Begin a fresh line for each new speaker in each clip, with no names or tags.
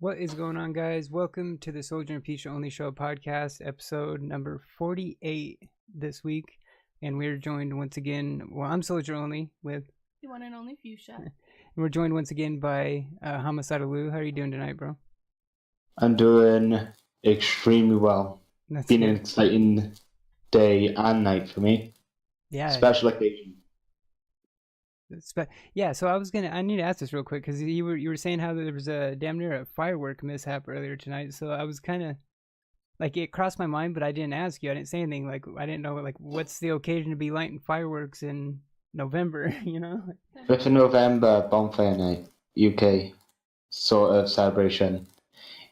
What is going on, guys? Welcome to the Solgr and Fusha Only Show podcast, episode number 48 this week. And we're joined once again, well, I'm Solgr Only with
the one and only Fusha.
And we're joined once again by Homicidal Lou. How are you doing tonight, bro?
I'm doing extremely well.
That's
Been
good.
an exciting day and night for me.
Yeah.
Special occasion.
Yeah, so I need to ask this real quick because you were saying how there was a damn near a firework mishap earlier tonight. So I was kind of like, it crossed my mind, but I didn't ask you. I didn't say anything. Like, I didn't know like what's the occasion to be lighting fireworks in November, you know?
5th of November, bonfire night, UK sort of celebration.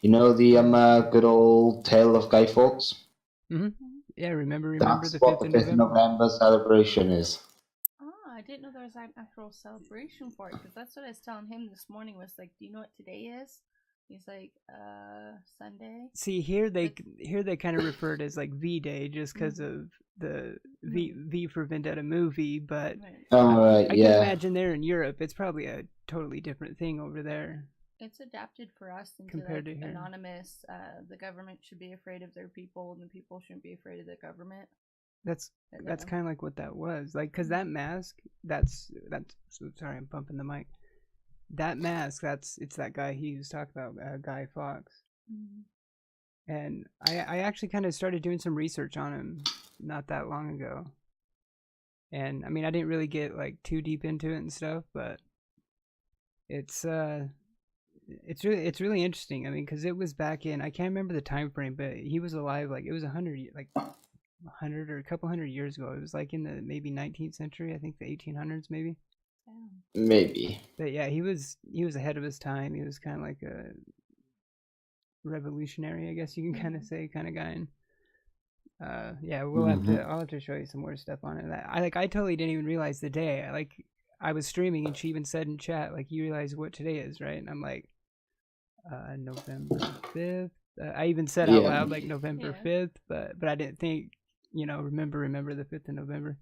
You know the good old tale of Guy Fawkes?
Mm-hmm. Yeah, remember
That's
the 5th
what the
of
5th of
November.
November celebration is.
I didn't know there was an actual celebration for it, because that's what I was telling him this morning. Was like, do you know what today is? He's like, Sunday.
See, here they kind of refer to as like V Day, just because of the V for Vendetta movie. But I can imagine there in Europe, it's probably a totally different thing over there.
It's adapted for us into
compared
like
to here.
Anonymous. The government should be afraid of their people, and the people shouldn't be afraid of the government.
That's kind of like what that was, like, because that mask, that's sorry, I'm bumping the mic. That mask, it's that guy he was talking about, Guy Fawkes. And I actually kind of started doing some research on him not that long ago. And I mean, I didn't really get like too deep into it and stuff, but it's really interesting. I mean, because it was back in, I can't remember the time frame, but he was alive like it was 100 or a couple hundred years ago. It was like in the maybe 19th century, I think the 1800s maybe.
Maybe.
But yeah, he was ahead of his time. He was kind of like a revolutionary, I guess you can kind of say, kind of guy. And yeah, I'll have to show you some more stuff on it. I totally didn't even realize the day. I was streaming and she even said in chat, like, you realize what today is, right? And I'm like, November 5th. I even said out loud like November 5th, but I didn't think, remember the 5th of November.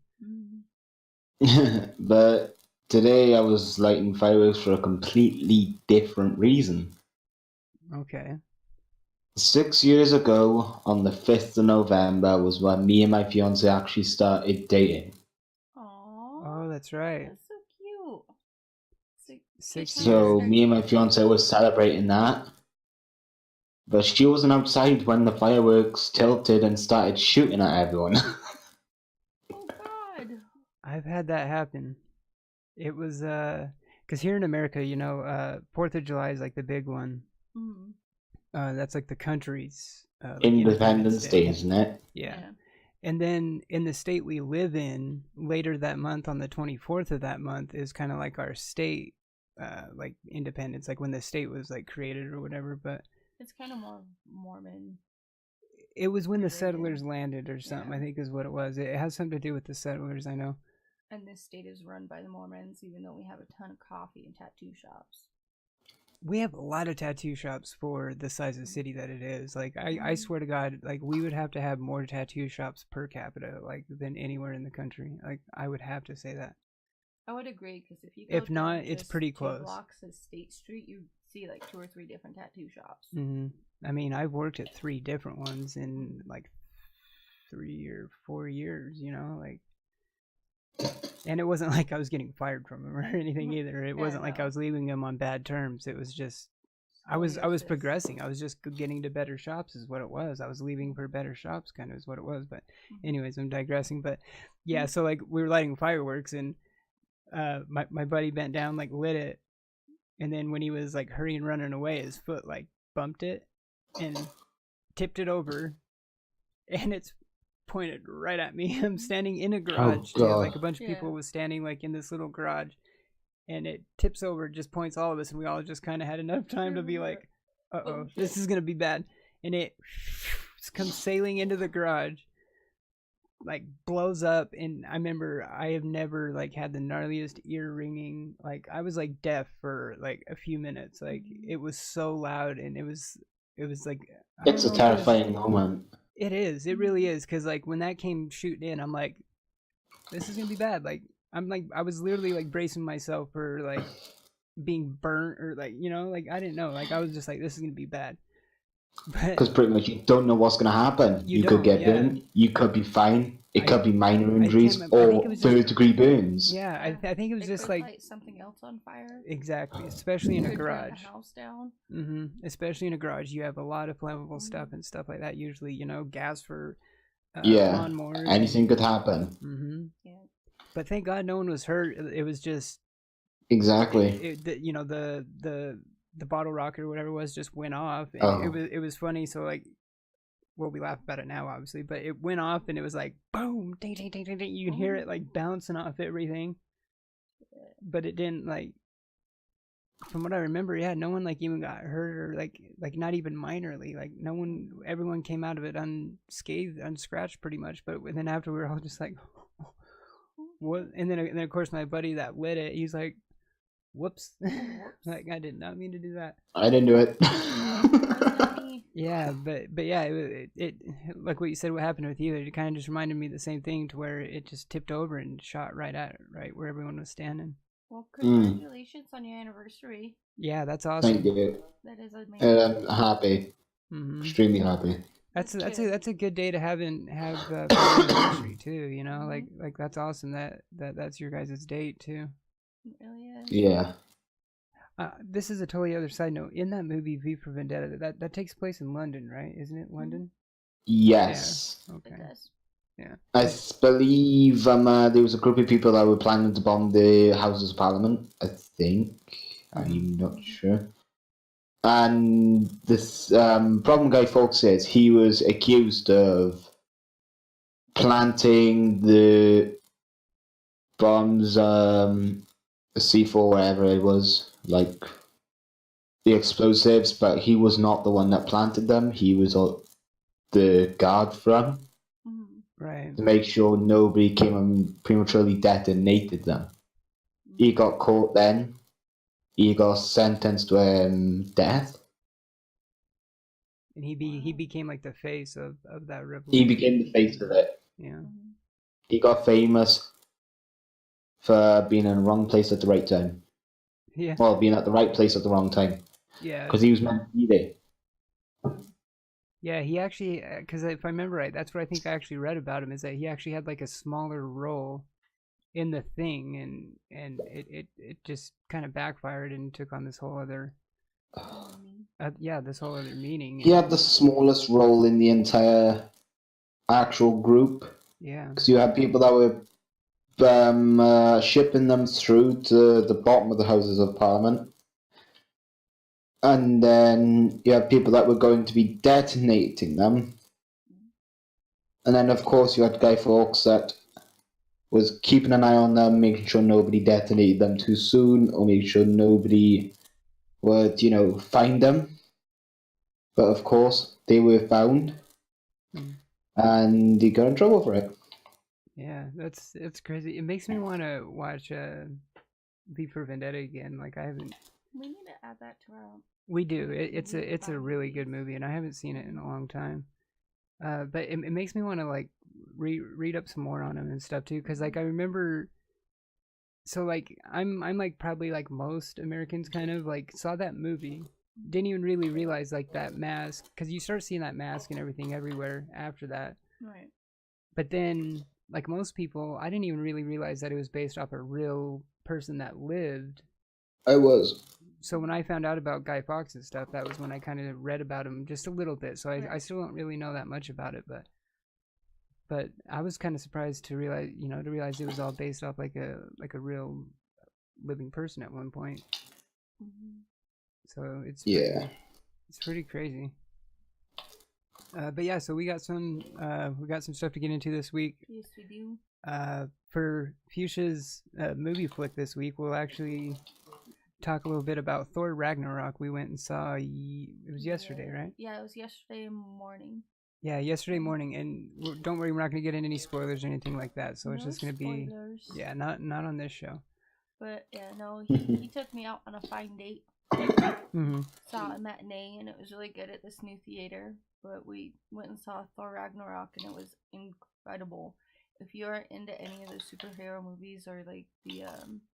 But today I was lighting fireworks for a completely different reason.
Okay.
6 years ago, on the 5th of November, was when me and my fiance actually started dating.
Oh, that's right.
That's so cute.
So me and my fiance were celebrating that. But she wasn't outside when the fireworks tilted and started shooting at everyone.
Oh God!
I've had that happen. It was because here in America, 4th of July is like the big one. That's like the country's
Independence Day, isn't it?
Yeah. And then in the state we live in, later that month, on the 24th of that month, is kind of like our state, like independence, like when the state was like created or whatever. But
it's kind of more Mormon.
It was when the settlers landed or something, I think is what it was. It has something to do with the settlers, I know.
And this state is run by the Mormons, even though we have a ton of coffee and tattoo shops.
We have a lot of tattoo shops for the size of the city that it is. Like, I swear to God, like, we would have to have more tattoo shops per capita, like, than anywhere in the country. Like, I would have to say that.
I would agree, because if you go
if not, it's pretty close.
2 blocks of State Street, you see like 2 or 3 different tattoo shops.
I mean, I've worked at 3 different ones in like 3 or 4 years, like. And it wasn't like I was getting fired from them or anything either. It wasn't like I was leaving them on bad terms. It was just I was progressing. I was just getting to better shops is what it was. I was leaving for better shops kind of is what it was. But anyways, I'm digressing. But yeah, so like we were lighting fireworks and my buddy bent down, like lit it, and then when he was like hurrying running away, his foot like bumped it and tipped it over, and it's pointed right at me. I'm standing in a garage. Like a bunch of people was standing like in this little garage, and it tips over, just points all of us, and we all just kind of had enough time to be like, uh-oh, this is gonna be bad. And it comes sailing into the garage, like blows up. And I remember I have never like had the gnarliest ear ringing. Like I was like deaf for like a few minutes. Like it was so loud, and it was like,
it's a terrifying moment.
It is. It really is. Because like when that came shooting in, I'm like, this is gonna be bad. Like I was literally like bracing myself for like being burnt or like, you know, like I didn't know. Like I was just like, this is gonna be bad.
Because
But
pretty much you don't know what's going to happen.
You
You could
don't,
get
yeah.
burned. You could be fine. It
I-
could be minor
I
injuries
can't remember. I think it
or
was just-
third-degree burns.
yeah, I think it was
They
just
could
like
light something else on fire.
exactly, especially in a
Could burn
garage.
the house down.
Especially in a garage, you have a lot of flammable stuff and stuff like that. Usually, you know, gas for
Yeah,
lawnmowers.
anything could happen.
Yeah.
But thank God no one was hurt. It was just
Exactly.
you know, the bottle rocket or whatever it was just went off, and
Oh.
it was funny. So like, well, we laugh about it now, obviously, but it went off and it was like boom, ding, ding, ding, ding, ding. You can hear it like bouncing off everything, but it didn't like. From what I remember, yeah, no one like even got hurt or like not even minorly. Like no one, everyone came out of it unscathed, unscratched, pretty much. But then after we were all just like, what? And then of course my buddy that lit it, he's like, whoops, like I did not mean to do that.
I didn't do it.
Yeah, but yeah, it like what you said, what happened with you, it kind of just reminded me of the same thing, to where it just tipped over and shot right at it, right where everyone was standing.
Well, congratulations on your anniversary.
Yeah, that's awesome.
Thank you.
That is amazing.
And I'm happy. Extremely happy.
That's a good day to have for anniversary too. You know, like that's awesome. That's your guys' date too.
It really is.
Yeah.
This is a totally other side note. In that movie V for Vendetta, that takes place in London, right? Isn't it London?
Yes.
Yeah. Okay.
It does.
Yeah.
I believe there was a group of people that were planning to bomb the Houses of Parliament, I think. I'm not sure. And this problem Guy Fawkes says he was accused of planting the bombs, C4, wherever it was, like the explosives, but he was not the one that planted them. He was the guard from.
Right.
To make sure nobody came and prematurely detonated them. He got caught then. He got sentenced to death.
And he became like the face of that revolution.
He became the face of it.
Yeah.
He got famous for being in the wrong place at the right time.
Yeah.
Well, being at the right place at the wrong time.
Yeah.
Because he was meant to be there.
Yeah, he actually, because if I remember right, that's what I think I actually read about him, is that he actually had like a smaller role in the thing, and it just kind of backfired and took on this whole other, this whole other meaning.
He had the smallest role in the entire actual group.
Yeah.
Because you had people that were shipping them through to the bottom of the Houses of Parliament. And then you have people that were going to be detonating them. And then, of course, you had Guy Fawkes that was keeping an eye on them, making sure nobody detonated them too soon, or making sure nobody would, find them. But, of course, they were found. And he got in trouble for it.
Yeah, it's crazy. It makes me want to watch V for Vendetta again. Like, I haven't...
We need to add that to our...
We do. It's a really good movie, and I haven't seen it in a long time. But it makes me want to like read up some more on him and stuff too, because like I remember. So like I'm like probably like most Americans kind of like saw that movie, didn't even really realize like that mask, because you start seeing that mask and everything everywhere after that.
Right.
But then like most people, I didn't even really realize that it was based off a real person that lived.
I was.
So when I found out about Guy Fawkes and stuff, that was when I kind of read about him just a little bit. So I still don't really know that much about it, but I was kind of surprised to realize it was all based off like a real living person at one point. So it's pretty crazy. But yeah, so we got some stuff to get into this week.
Yes, we do.
For Fusha's movie flick this week, we'll actually talk a little bit about Thor Ragnarok. We went and saw it was yesterday, right?
Yeah, it was yesterday morning.
Yeah, yesterday morning, and don't worry, we're not going to get into any spoilers or anything like that. So it's just going to be not on this show.
But yeah, no, he took me out on a fine date. Saw a matinee, and it was really good at this new theater. But we went and saw Thor Ragnarok, and it was incredible. if you're into any of the superhero movies or like the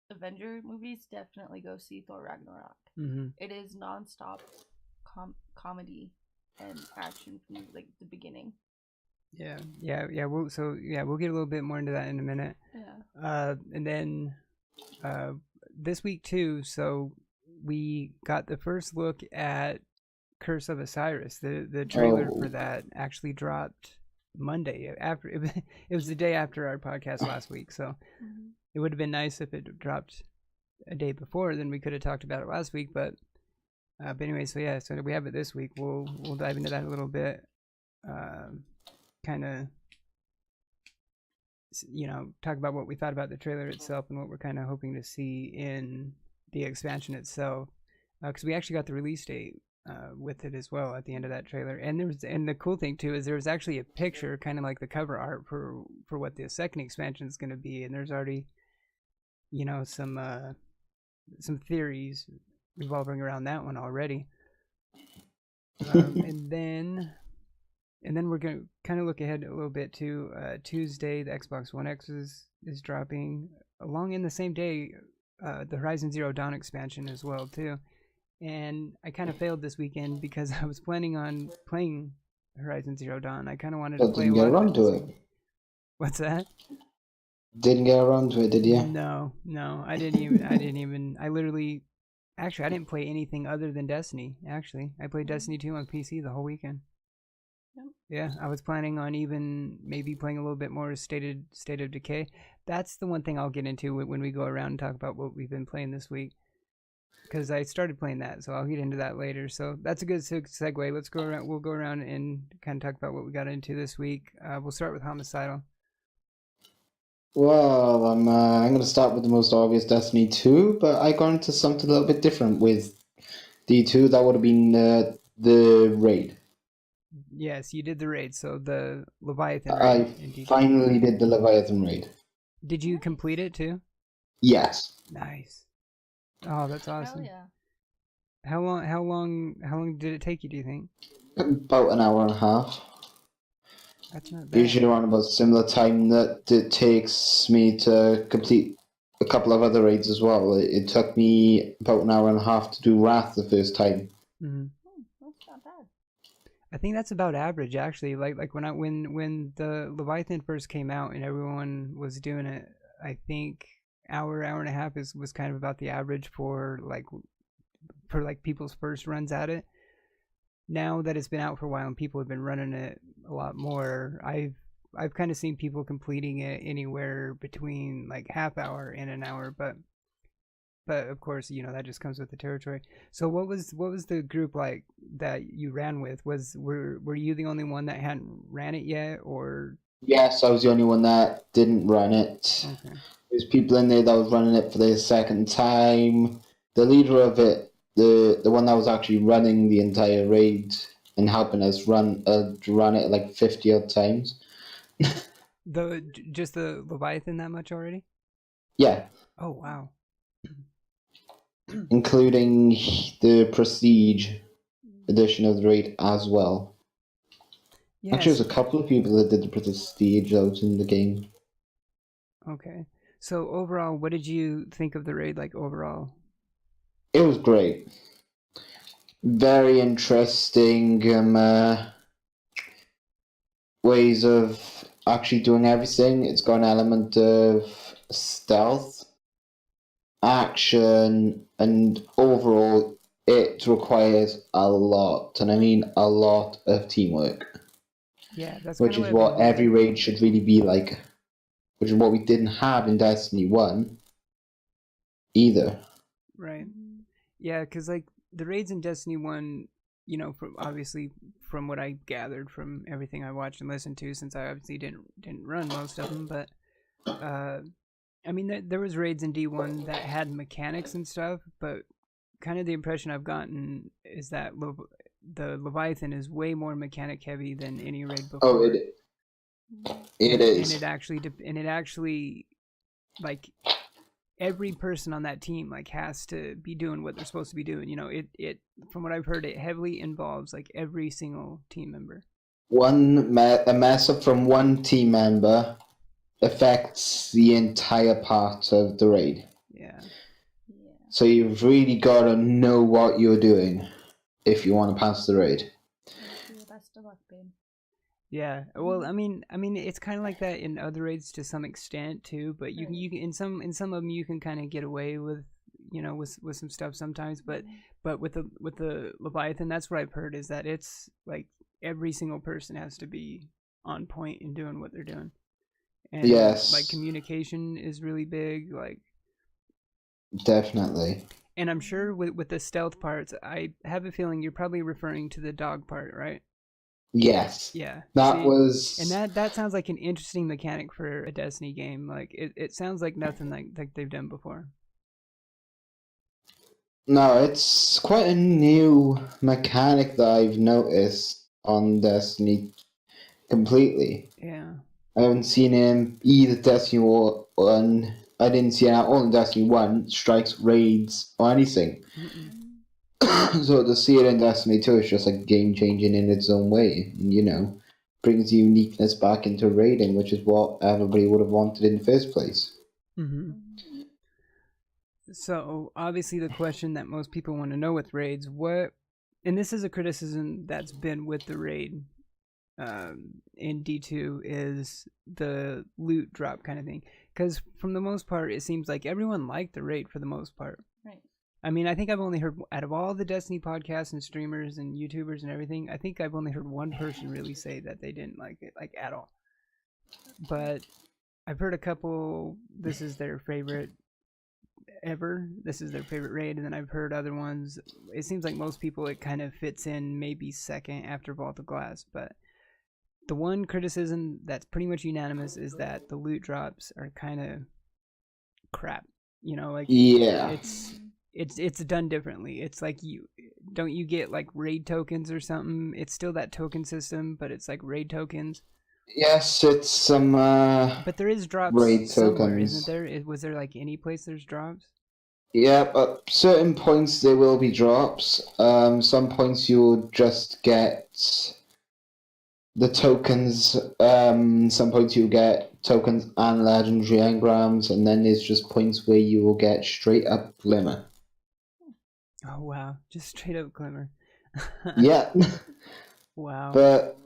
Avenger movies, definitely go see Thor Ragnarok.
Mm-hmm.
It is nonstop comedy and action from like the beginning.
Yeah. We'll get a little bit more into that in a minute.
Yeah.
And then this week too, so we got the first look at Curse of Osiris. The trailer for that actually dropped Monday after it was the day after our podcast last week, so it would have been nice if it dropped a day before, then we could have talked about it last week, but anyway, so we have it this week. We'll dive into that a little bit, kind of, you know, talk about what we thought about the trailer itself and what we're kind of hoping to see in the expansion itself, because we actually got the release date with it as well at the end of that trailer. And the cool thing too is there was actually a picture, kind of like the cover art for what the second expansion is going to be, and there's already, you know, some theories revolving around that one already. And then we're going to kind of look ahead a little bit to Tuesday. The Xbox One X is dropping along in the same day, the Horizon Zero Dawn expansion as well too. And I kind of failed this weekend because I was planning on playing Horizon Zero Dawn. I kind of wanted to play.
Didn't get around to it.
What's that?
Didn't get around to it, did you?
No, I didn't even. I literally, actually, I didn't play anything other than Destiny. Actually, I played Destiny 2 on PC the whole weekend.
Yep.
Yeah, I was planning on even maybe playing a little bit more State of Decay. That's the one thing I'll get into when we go around and talk about what we've been playing this week, because I started playing that, so I'll get into that later. So that's a good segue. Let's go around. We'll go around and kind of talk about what we got into this week. We'll start with Homicidal.
Well, I'm going to start with the most obvious, Destiny 2, but I got into something a little bit different with D2. That would have been the raid.
Yes, you did the raid, so the Leviathan raid.
I finally did the Leviathan raid.
Did you complete it too?
Yes.
Nice. Oh, that's awesome.
Hell yeah.
How long did it take you, do you think?
About an hour and a half.
That's not bad.
Usually around about similar time that it takes me to complete a couple of other raids as well. It took me about an hour and a half to do Wrath the first time.
Mm-hmm.
That's not bad.
I think that's about average, actually. Like when the Leviathan first came out and everyone was doing it, I think hour and a half was kind of about the average for people's first runs at it. Now that it's been out for a while and people have been running it a lot more, I've kind of seen people completing it anywhere between like half hour and an hour, but of course, you know, that just comes with the territory. So what was the group like that you ran with? Were you the only one that hadn't ran it yet, or?
Yes, I was the only one that didn't run it.
Okay.
There's people in there that was running it for the second time. The leader of it, the one that was actually running the entire raid and helping us run it like 50 odd times.
Just the Leviathan that much already?
Yeah.
Oh wow.
Including the Prestige edition of the raid as well.
Yes.
Actually, there's a couple of people that did the Prestige out in the game.
Okay. So overall, what did you think of the raid, like overall?
It was great. Very interesting ways of actually doing everything. It's got an element of stealth, action, and overall it requires a lot, and I mean a lot of teamwork.
Yeah, that's
which is what every raid should really be like, which is what we didn't have in Destiny 1 either.
Right. Yeah, because like the raids in Destiny 1, you know, from what I gathered from everything I watched and listened to, since I obviously didn't run most of them, but I mean, there was raids in D1 that had mechanics and stuff, but kind of the impression I've gotten is that the Leviathan is way more mechanic heavy than any raid before.
Oh, it is.
And it actually, like, every person on that team like has to be doing what they're supposed to be doing. You know, it from what I've heard, it heavily involves like every single team member.
A mess up from one team member affects the entire part of the raid.
Yeah.
Yeah.
So you've really got to know what you're doing if you want to pass the raid.
Wish you the best of luck, babe.
Yeah. Well, I mean, it's kind of like that in other raids to some extent too. But you
Right.
can in some of them you can kind of get away with, you know, with some stuff sometimes. But with the Leviathan, that's what I've heard is that it's like every single person has to be on point in doing what they're doing. And
Yes.
like communication is really big. Like,
Definitely.
and I'm sure with the stealth parts, I have a feeling you're probably referring to the dog part, right?
Yes.
Yeah.
That
See,
was.
and that sounds like an interesting mechanic for a Destiny game. Like it sounds like nothing like they've done before.
No, it's quite a new mechanic that I've noticed on Destiny completely.
Yeah.
I haven't seen him either Destiny 1. I didn't see him at all in Destiny 1, strikes, raids, or anything. So to see it in Destiny 2 is just like game changing in its own way. You know, brings uniqueness back into raiding, which is what everybody would have wanted in the first place.
Mm-hmm. So obviously the question that most people want to know with raids, and this is a criticism that's been with the raid in D2, is the loot drop kind of thing. Because from the most part, it seems like everyone liked the raid for the most part.
Right.
I mean, I think I've only heard, out of all the Destiny podcasts and streamers and YouTubers and everything, I think I've only heard one person really say that they didn't like it, like at all. But I've heard a couple, this is their favorite ever, this is their favorite raid, and then I've heard other ones, it seems like most people it kind of fits in maybe second after Vault of Glass. But the one criticism that's pretty much unanimous is that the loot drops are kind of crap. You know, like
Yeah.
it's done differently. It's like don't you get like raid tokens or something? It's still that token system, but it's like raid tokens.
Yes, it's some
But there is drops
raid
somewhere,
tokens.
isn't there? Was there like any place there's drops?
Yeah, at certain points there will be drops. Some points you'll just get the tokens. Some points you'll get tokens and legendary engrams, and then there's just points where you will get straight up glimmer.
Oh wow, just straight up glimmer.
Yeah.
Wow.
But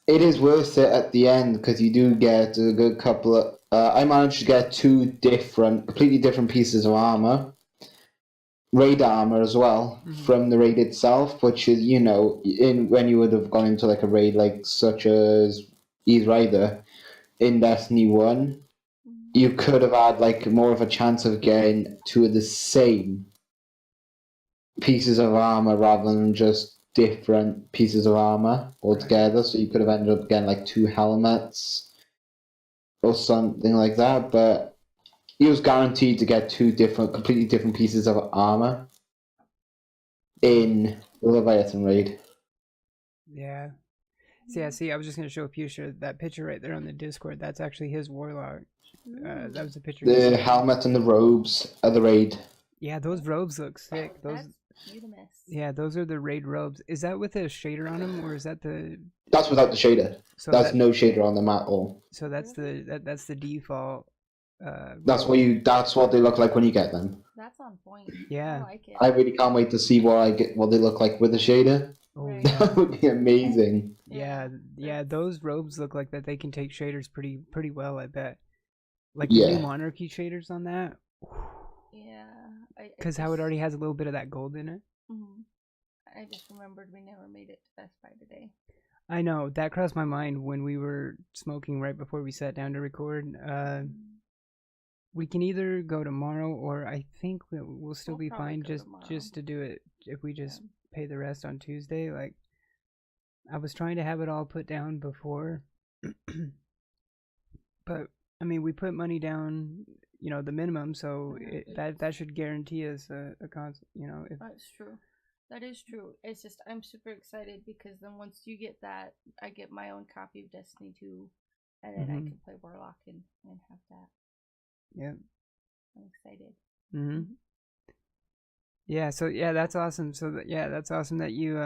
it is worth it at the end because you do get a good couple of. I managed to get two completely different pieces of armor, raid armor as well, from the raid itself, which is, you know, when you would have gone into like a raid like such as either in Destiny 1, you could have had like more of a chance of getting two of the same pieces of armor rather than just different pieces of armor altogether. Right. So you could have ended up getting like two helmets or something like that, but he was guaranteed to get two completely different pieces of armor in the Leviathan raid.
Yeah. See, I was just gonna show Fusha that picture right there on the Discord. That's actually his warlock. That was the picture.
The helmet and the robes of the raid.
Yeah, those robes look sick. Those. Yeah, those are the raid robes. Is that with a shader on them, or is that the?
That's without the shader.
So
that's no shader on them at all.
So that's the default.
That's what they look like when you get them.
That's on point.
Yeah,
I like it.
I really can't wait to see what they look like with a shader.
Oh,
Right.
yeah.
That would be amazing.
Yeah. Those robes look like that they can take shaders pretty well. I bet. Like the new Monarchy shaders on that.
Yeah.
Because how it already has a little bit of that gold in it.
I just remembered we never made it to Best Buy today.
I know, that crossed my mind when we were smoking right before we sat down to record. We can either go tomorrow, or I think we'll still be fine just to do it if we just pay the rest on Tuesday. Like, I was trying to have it all put down before, but I mean, we put money down, you know, the minimum, so that should guarantee us a console, you know.
That's true. That is true. It's just I'm super excited because then once you get that, I get my own copy of Destiny 2, and then I can play Warlock and have that.
Yeah.
I'm excited.
Yeah, so yeah, that's awesome. So that's awesome that you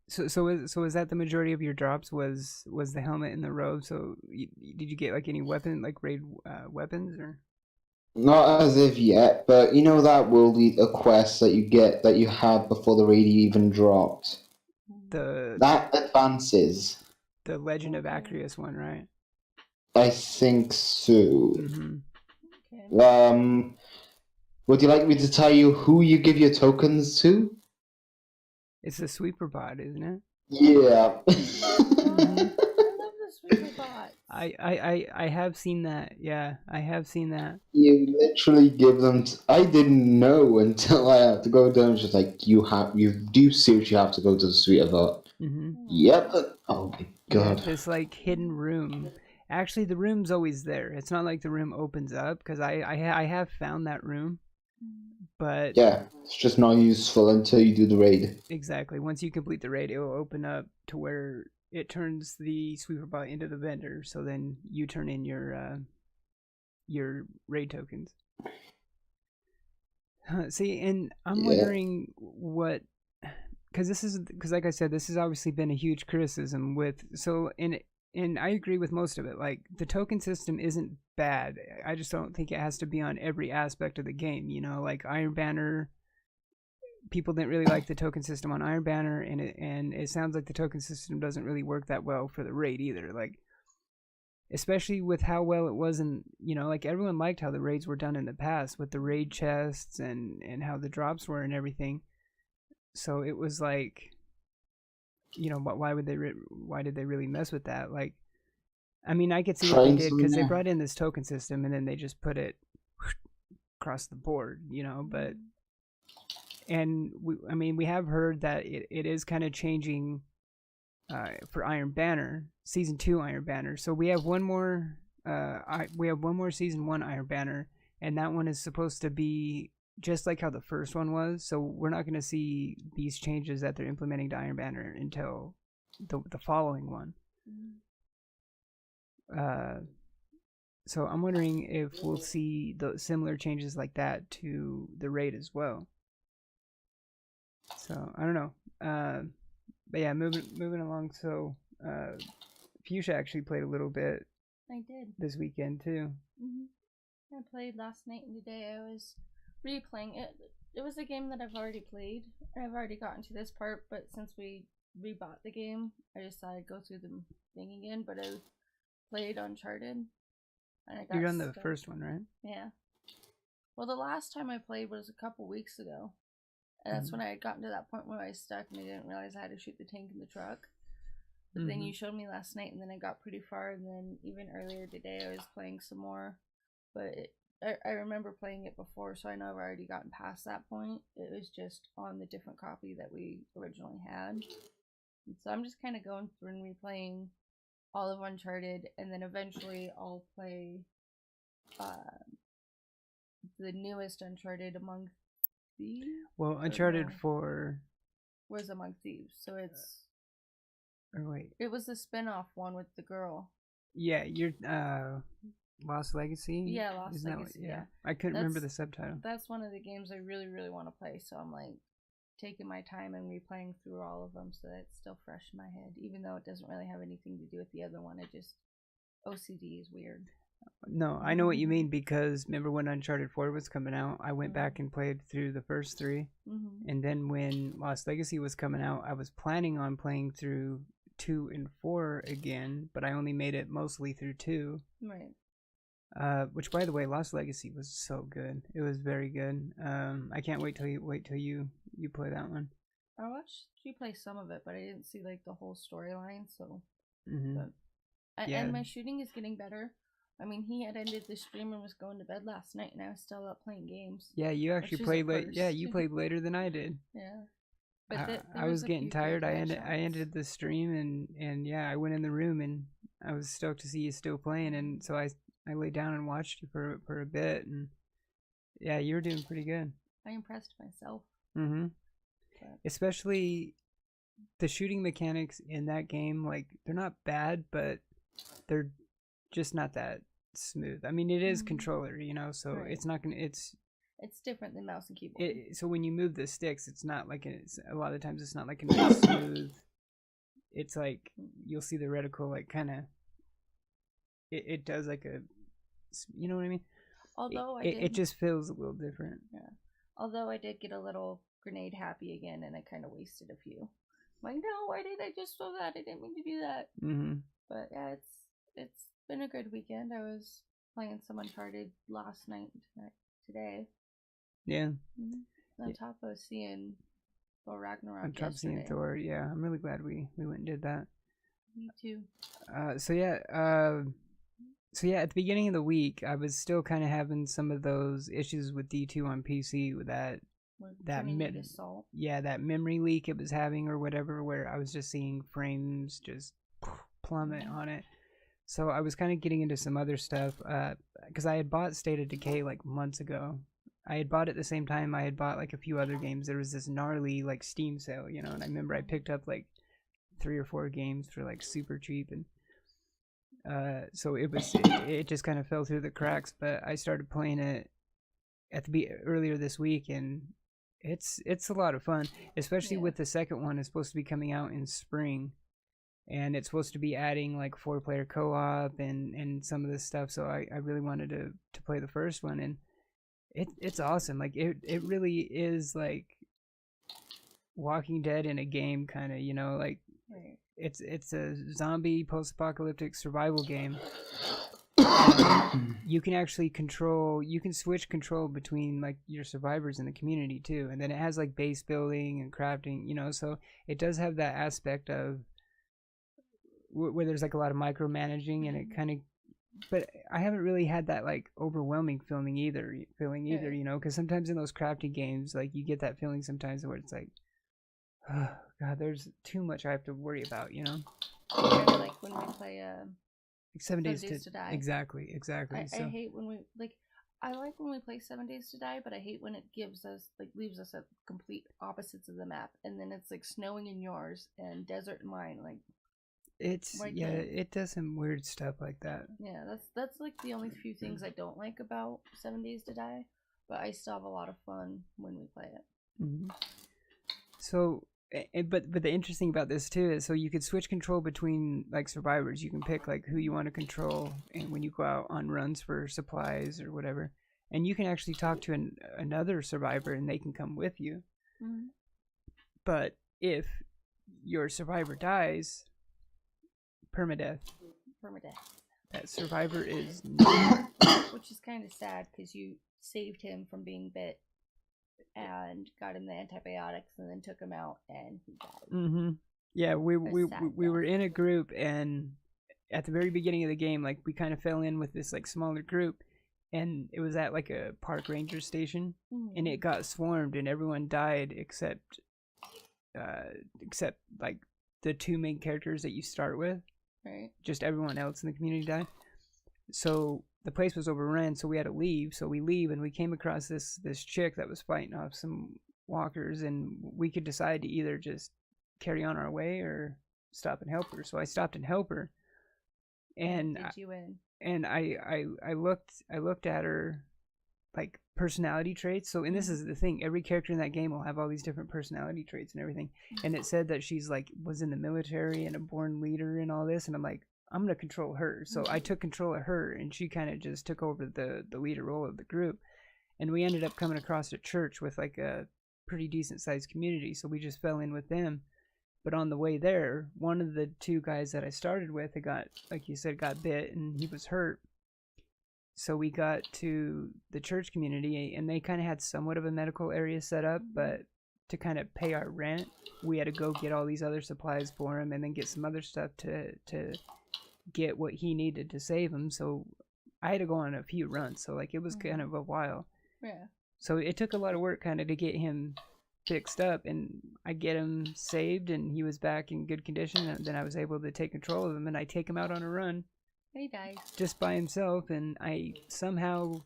So is that the majority of your drops? Was the helmet and the robe? So did you get like any weapon, like raid weapons or?
Not as of yet, but you know that will lead a quest that you get that you have before the raid even dropped.
The
That advances.
the Legend of Acreus one, right?
I think so.
Mm-hmm.
Okay.
Would you like me to tell you who you give your tokens to?
It's the sweeper bot, isn't it?
Yeah.
Mm-hmm.
I love the sweeper bots.
I have seen that. Yeah, I have seen that.
You literally give them. I didn't know until I had to go down. Just like you do seriously have to go to the suite of art.
Mm-hmm.
Yep. Oh my god.
Yeah, this like hidden room. Actually, the room's always there. It's not like the room opens up because I have found that room, but
Yeah, it's just not useful until you do the raid.
exactly. Once you complete the raid, it will open up to where it turns the sweeper bot into the vendor. So then you turn in your raid tokens. See, and I'm wondering what, because like I said, this has obviously been a huge criticism with. So and I agree with most of it. Like the token system isn't bad. I just don't think it has to be on every aspect of the game. You know, like Iron Banner. People didn't really like the token system on Iron Banner, and it sounds like the token system doesn't really work that well for the raid either. Like, especially with how well it was in, like everyone liked how the raids were done in the past with the raid chests and how the drops were and everything. So it was like, why did they really mess with that? Like, I mean, I could see what they did because they brought in this token system and then they just put it across the board, but. And we have heard that it is kind of changing for Iron Banner, Season 2 Iron Banner. So we have one more Season 1 Iron Banner, and that one is supposed to be just like how the first one was. So we're not going to see these changes that they're implementing to Iron Banner until the following one. So I'm wondering if we'll see the similar changes like that to the raid as well. So I don't know, but yeah, moving along. So Fusha actually played a little bit.
I did
this weekend too.
I played last night and today. I was replaying it. It was a game that I've already played. I've already gotten to this part, but since we rebought the game, I decided to go through the thing again. But I played Uncharted, and I got
You're on the first one, right?
Yeah. Well, the last time I played was a couple weeks ago. And that's when I had gotten to that point where I was stuck and I didn't realize I had to shoot the tank in the truck. But then you showed me last night, and then I got pretty far, and then even earlier today I was playing some more. But I remember playing it before, so I know I've already gotten past that point. It was just on the different copy that we originally had. And so I'm just kind of going through and replaying all of Uncharted, and then eventually I'll play the newest Uncharted, Among Thieves?
Well, Uncharted 4
was Among Thieves, so it's...
Or wait.
It was the spin-off one with the girl.
Yeah, you're Lost Legacy?
Yeah, Lost Legacy, yeah.
I couldn't remember the subtitle.
That's one of the games I really, really want to play, so I'm like taking my time and replaying through all of them so that it's still fresh in my head, even though it doesn't really have anything to do with the other one. OCD is weird.
No, I know what you mean, because remember when Uncharted 4 was coming out, I went back and played through the first 3, and then when Lost Legacy was coming out, I was planning on playing through 2 and 4 again, but I only made it mostly through 2.
Right.
Which, by the way, Lost Legacy was so good. It was very good. I can't wait till you play that one.
I watched you play some of it, but I didn't see like the whole storyline. So, and my shooting is getting better. I mean, he had ended the stream and was going to bed last night, and I was still up playing games.
Yeah, you actually played late. Yeah, you played later than I did.
Yeah.
But I was getting tired. I ended the stream, and yeah, I went in the room, and I was stoked to see you still playing, and so I laid down and watched you for a bit, and yeah, you were doing pretty good.
I impressed myself.
Especially the shooting mechanics in that game, like they're not bad, but they're just not that smooth. I mean, it is controller, so it's not gonna. It's
different than mouse and keyboard.
So when you move the sticks, it's not like a lot of times it's not like a nice smooth it's like you'll see the reticle like kind of it does like a, you know what I mean?
Although
it just feels a little different.
Yeah. Although I did get a little grenade happy again, and I kind of wasted a few. I'm like, no, why did I just throw that? I didn't mean to do that. But yeah, it's been a good weekend. I was playing some Uncharted last night and today.
Yeah.
On top of seeing Thor Ragnarok.
On top of seeing Thor, yeah. I'm really glad we went and did that.
Me too.
So yeah, at the beginning of the week, I was still kind of having some of those issues with D2 on PC with that that memory leak it was having or whatever, where I was just seeing frames just plummet on it. So I was kind of getting into some other stuff because I had bought State of Decay like months ago. I had bought it at the same time I had bought like a few other games. There was this gnarly like Steam sale, you know, and I remember I picked up like 3 or 4 games for like super cheap, and so it just kind of fell through the cracks. But I started playing it earlier this week, and it's a lot of fun, especially with the second one. It's supposed to be coming out in spring, and it's supposed to be adding like 4-player co-op and some of this stuff. So I really wanted to play the first one, and it's awesome. Like it really is like Walking Dead in a game, kind of, you know, like it's a zombie post-apocalyptic survival game. You can actually switch control between like your survivors in the community too, and then it has like base building and crafting, you know, so it does have that aspect of where there's like a lot of micromanaging, and it kind of, but I haven't really had that like overwhelming feeling either, you know, because sometimes in those crafting games, like you get that feeling sometimes where it's like, oh god, there's too much I have to worry about, you know.
Kind of like when we play
7 Days to Die. Exactly.
I hate when we I like when we play 7 Days to Die, but I hate when it leaves us at complete opposites of the map, and then it's like snowing in yours and desert in mine. Like it does some weird stuff like that. Yeah, that's like the only few things I don't like about 7 Days to Die, but I still have a lot of fun when we play it.
So. But the interesting about this too is, so you could switch control between like survivors. You can pick like who you want to control, and when you go out on runs for supplies or whatever, and you can actually talk to another survivor, and they can come with you. But if your survivor dies, permadeath. That survivor is
which is kind of sad because you saved him from being bit and got him the antibiotics and then took him out, and he died. Yeah, we were in a group, and at the very beginning of the game, like we kind of fell in with this like smaller group, and it was at like a park ranger station, and it got swarmed, and everyone died except like the 2 main characters that you start with. Right. Just everyone else in the community died. So the place was overrun, so we had to leave. So we leave, and we came across this chick that was fighting off some walkers, and we could decide to either just carry on our way or stop and help her. So I stopped and helped her, and did you win?
And I looked at her like personality traits. So, and this is the thing, every character in that game will have all these different personality traits and everything. And it said that she's like was in the military and a born leader and all this, and I'm like, I'm going to control her. So I took control of her, and she kind of just took over the leader role of the group. And we ended up coming across a church with like a pretty decent sized community. So we just fell in with them. But on the way there, one of the 2 guys that I started with, got bit, and he was hurt. So we got to the church community, and they kind of had somewhat of a medical area set up, but to kind of pay our rent, we had to go get all these other supplies for him, and then get some other stuff to get what he needed to save him. So I had to go on a few runs, so like it was kind of a while. Yeah. So it took a lot of work kind of to get him fixed up, and I get him saved, and he was back in good condition, and then I was able to take control of him, and I take him out on a run.
He died.
Just by himself, and I somehow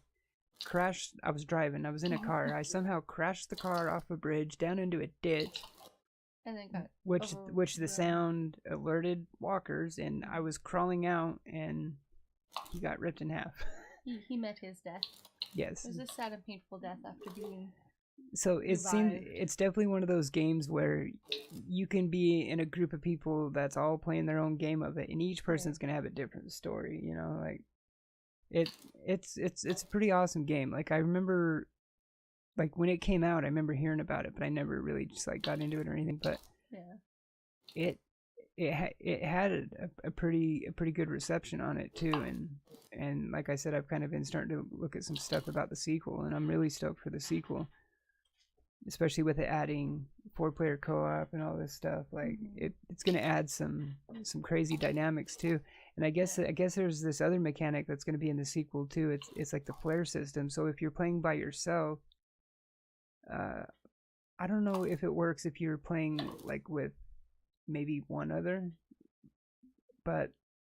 crashed. I was driving. I was in a car. I somehow crashed the car off a bridge down into a ditch.
And then got
which the sound alerted walkers, and I was crawling out, and he got ripped in half.
He met his death.
Yes.
It was a sad and painful death after being
So it seems
Revive.
it's definitely one of those games where you can be in a group of people that's all playing their own game of it, and each person's gonna have a different story. You know, like it's a pretty awesome game. Like I remember, like when it came out, I remember hearing about it, but I never really just like got into it or anything. But
Yeah.
it had a pretty good reception on it too, and like I said, I've kind of been starting to look at some stuff about the sequel, and I'm really stoked for the sequel, especially with it adding 4-player co-op and all this stuff. Like it's gonna add some crazy dynamics too. And I guess there's this other mechanic that's gonna be in the sequel too. It's like the flare system. So if you're playing by yourself, I don't know if it works if you're playing like with maybe one other, but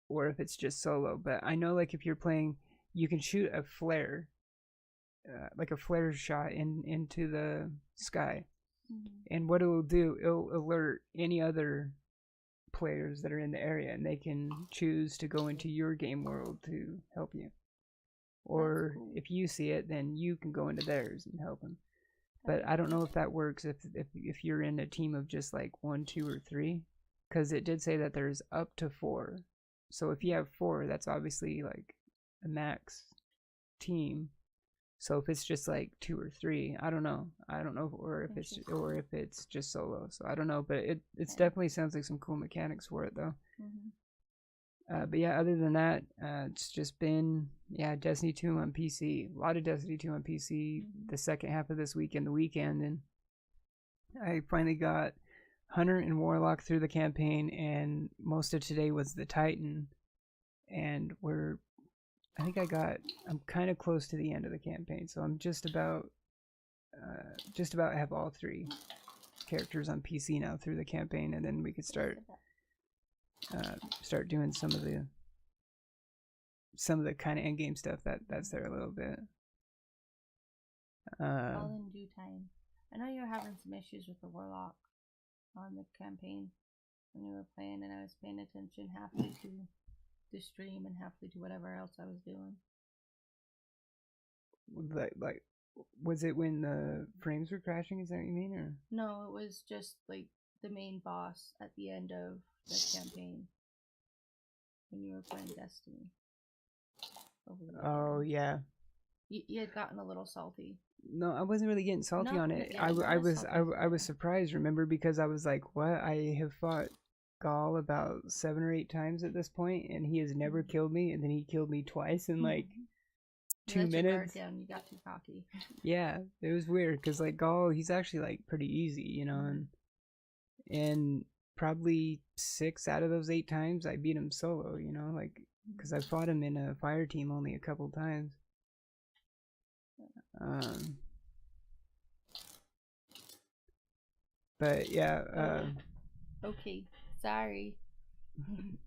or if it's just solo. But I know like if you're playing, you can shoot a flare, like a flare shot into the sky, and what it will do, it'll alert any other players that are in the area, and they can choose to go into your game world to help you. Or
cool.
if you see it, then you can go into theirs and help them. But I don't know if that works if you're in a team of just like 1, 2, or 3, because it did say that there's up to 4. So if you have 4, that's obviously like a max team. So if it's just like 2 or 3, I don't know, or if it's just solo. So I don't know, but it's definitely sounds like some cool mechanics for it though. But yeah, other than that, it's just been Destiny 2 on PC. A lot of Destiny 2 on PC. The second half of this week and the weekend, and I finally got Hunter and Warlock through the campaign, and most of today was the Titan, and I'm kind of close to the end of the campaign, so I'm just about have all 3 characters on PC now through the campaign, and then we could start doing some of the kind of end game stuff that's there a little bit.
All in due time. I know you're having some issues with the Warlock on the campaign when you were playing, and I was paying attention halfway to the stream and halfway to whatever else I was doing.
Like was it when the frames were crashing? Is that what you mean, or
no? It was just like the main boss at the end of the campaign when you were playing Destiny.
Oh yeah.
You had gotten a little salty.
No, I wasn't really getting salty on it.
Yeah,
I was surprised, remember, because I was like, what? I have fought Gaul about 7 or 8 times at this point, and he has never killed me, and then he killed me twice in like 2 minutes.
Down. You got too cocky.
Yeah, it was weird because like Gaul, he's actually like pretty easy, you know, and probably 6 out of those 8 times I beat him solo, you know, like because I fought him in a fire team only a couple times. But yeah.
Okay, sorry.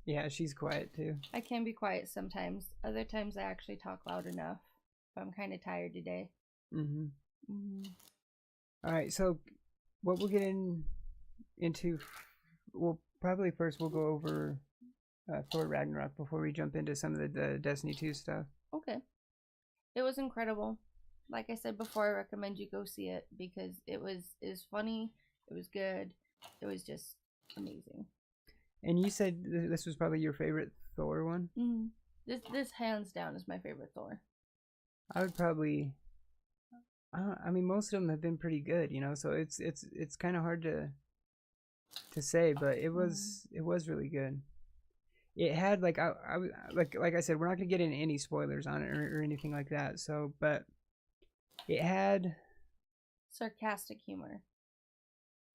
Yeah, she's quiet too.
I can be quiet sometimes. Other times I actually talk loud enough. But I'm kind of tired today.
All right, so what we'll get into, well, probably first we'll go over Thor Ragnarok before we jump into some of the Destiny 2 stuff.
Okay. It was incredible. Like I said before, I recommend you go see it because it was funny, it was good, it was just amazing.
And you said this was probably your favorite Thor one?
This hands down is my favorite Thor.
I would probably, I mean, most of them have been pretty good, you know, so it's kind of hard to say, but it was really good. It had like like I said, we're not gonna get into any spoilers on it or anything like that. So, but it had
sarcastic humor,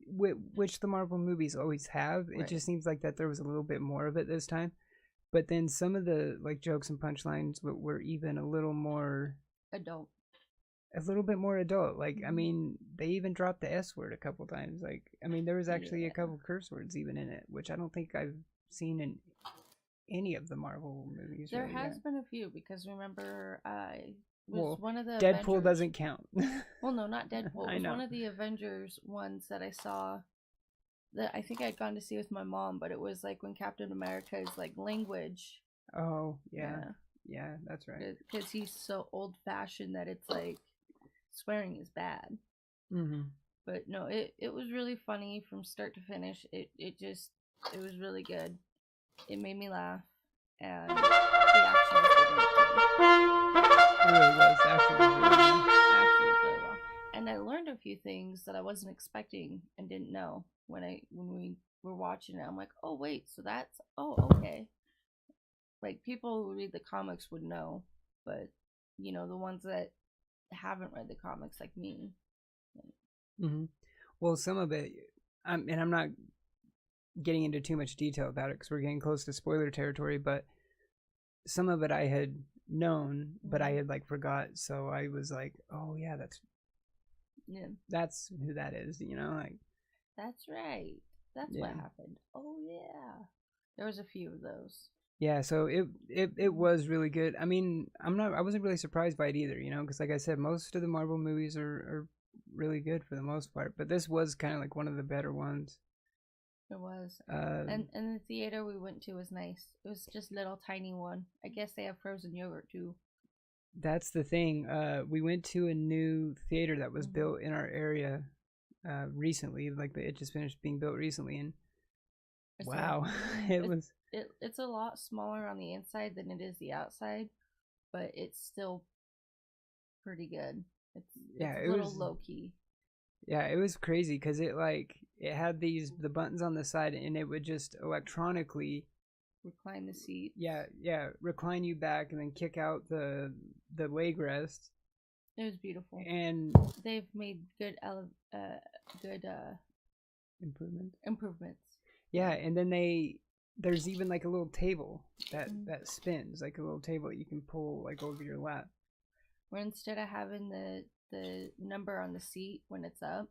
which the Marvel movies always have. It just seems like that there was a little bit more of it this time. But then some of the like jokes and punchlines were even a little more
adult.
A little bit more adult. Like, I mean, they even dropped the S word a couple times. Like, I mean, there was actually a couple curse words even in it, which I don't think I've seen in any of the Marvel movies.
There has been a few, because remember, one of the
Deadpool
Avengers.
Doesn't count.
Well, no, not Deadpool.
I
It was
know.
one of the Avengers ones that I saw that I think I'd gone to see with my mom, but it was like when Captain America's like language.
Oh, yeah. Yeah, that's right.
Because he's so old fashioned that it's like swearing is bad. But no, it was really funny from start to finish. It was really good. It made me laugh, and the action was good in it too.
It really was. Actually, was really good.
Action was really well, and I learned a few things that I wasn't expecting and didn't know when we were watching it. I'm like, oh wait, so that's okay. Like people who read the comics would know, but the ones that haven't read the comics like me.
Well, some of it, and I'm not getting into too much detail about it because we're getting close to spoiler territory, but some of it I had known, but I had like forgot, so I was like, oh yeah, that's who that is, like
that's right, that's what happened. Oh yeah, there was a few of those.
Yeah, so it was really good. I mean, I wasn't really surprised by it either, because like I said, most of the Marvel movies are really good for the most part, but this was kind of like one of the better ones.
It was. And the theater we went to was nice. It was just little tiny one. I guess they have frozen yogurt too.
That's the thing. We went to a new theater that was built in our area recently. Like it just finished being built recently, and wow,
it's a lot smaller on the inside than it is the outside, but it's still pretty good. It's a little low key.
Yeah, it was crazy because it had the buttons on the side, and it would just electronically
recline the seat.
Yeah, recline you back and then kick out the leg rest.
It was beautiful,
and
they've made good improvements.
Yeah, and then there's even like a little table that spins, like a little table you can pull like over your lap.
Where instead of having the number on the seat when it's up,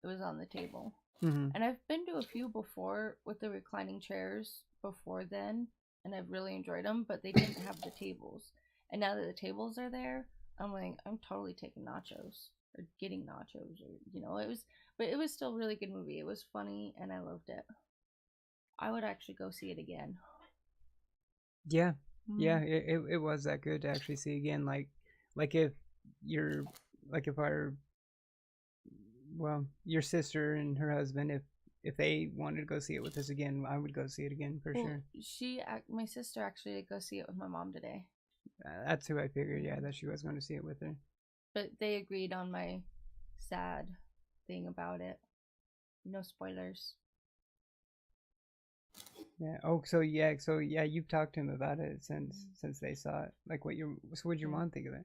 it was on the table. And I've been to a few before with the reclining chairs before then, and I've really enjoyed them, but they didn't have the tables. And now that the tables are there, I'm like, I'm totally taking nachos or getting nachos, or it was still a really good movie. It was funny and I loved it. I would actually go see it again.
Yeah, it was that good to actually see again. Like if you're like if your sister and her husband, if they wanted to go see it with us again, I would go see it again for sure.
My sister actually did go see it with my mom today.
That's who I figured, that she was going to see it with her.
But they agreed on my sad thing about it. No spoilers.
Yeah. Oh, so you've talked to him about it since they saw it. Like, what'd your mom think of it?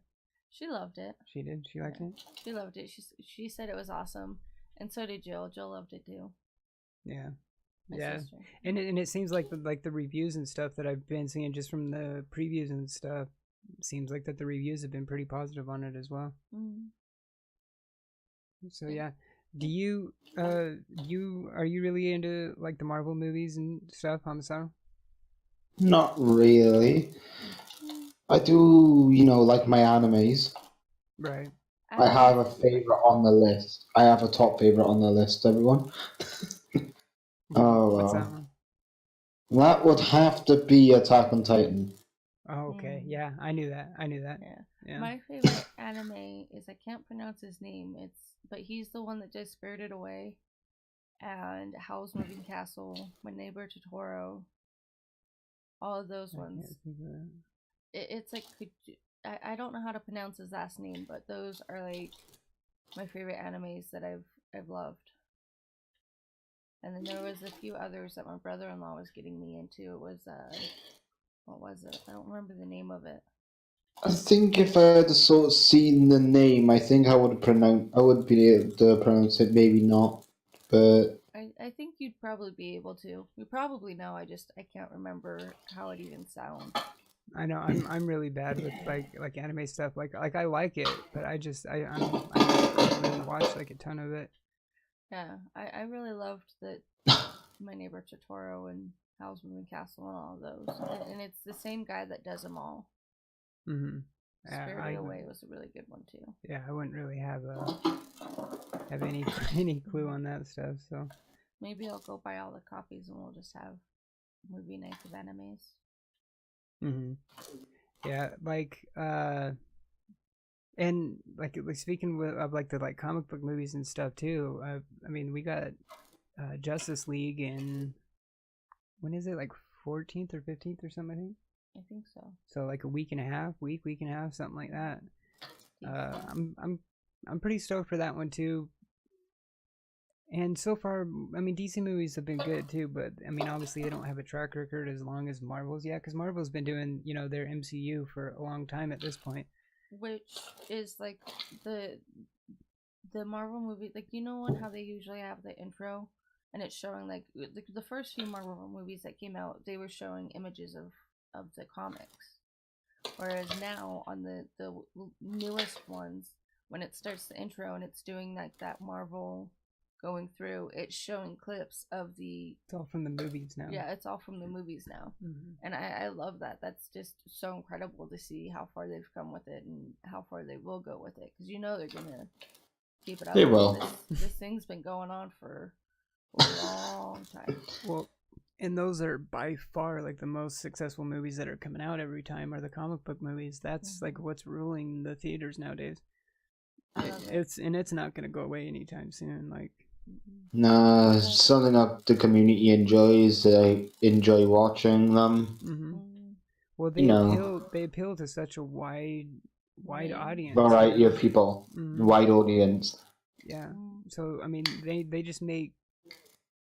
She loved it.
She did. She liked it.
She loved it. She said it was awesome, and so did Jill. Jill loved it too.
Yeah. Sister. And it seems like the reviews and stuff that I've been seeing just from the previews and stuff, seems like that the reviews have been pretty positive on it as well. So yeah. Do you are you really into like the Marvel movies and stuff, Hamasaro?
Not really. I do, like my animes.
Right.
I have a favorite on the list. I have a top favorite on the list, everyone.
What's that one?
That would have to be Attack on Titan.
Oh, okay. Yeah, I knew that.
Yeah. My favorite anime is, I can't pronounce his name. But he's the one that did Spirited Away and Howl's Moving Castle, My Neighbor Totoro. All of those ones. It's like, I don't know how to pronounce his last name, but those are like my favorite animes that I've loved. And then there was a few others that my brother-in-law was getting me into. It was what was it? I don't remember the name of it.
I think if I had sort of seen the name, I think I would be able to pronounce it. Maybe not, but
I think you'd probably be able to. You probably know. I can't remember how it even sounds.
I know I'm really bad with like anime stuff. Like I like it, but I don't really watch like a ton of it.
Yeah, I really loved that My Neighbor Totoro and Howl's Moving Castle and all of those, and it's the same guy that does them all. Spirited Away was a really good one too.
Yeah, I wouldn't really have any clue on that stuff. So
maybe I'll go buy all the copies and we'll just have movie nights of animes.
Yeah, like And like speaking of like the like comic book movies and stuff too. I mean, we got Justice League in, when is it, like 14th or 15th or something, I think.
I think so.
So like a week and a half, something like that. I'm pretty stoked for that one too. And so far, I mean, DC movies have been good too, but I mean, obviously they don't have a track record as long as Marvel's yet, because Marvel's been doing, you know, their MCU for a long time at this point.
Which is like the Marvel movie, like, you know, how they usually have the intro, and it's showing like the first few Marvel movies that came out, they were showing images of the comics, whereas now on the newest ones, when it starts the intro and it's doing like that Marvel going through, it's showing clips of the.
It's all from the movies now.
Yeah, it's all from the movies now, and I love that. That's just so incredible to see how far they've come with it and how far they will go with it, because you know they're gonna keep it up.
They will.
This thing's been going on for a long time.
Well, and those are by far like the most successful movies that are coming out every time are the comic book movies. That's like what's ruling the theaters nowadays. It's not gonna go away anytime soon. Like.
Nah, it's something that the community enjoys. They enjoy watching them.
Well, they appeal to such a wide audience.
Variety of people, wide audience.
Yeah. So I mean, they just make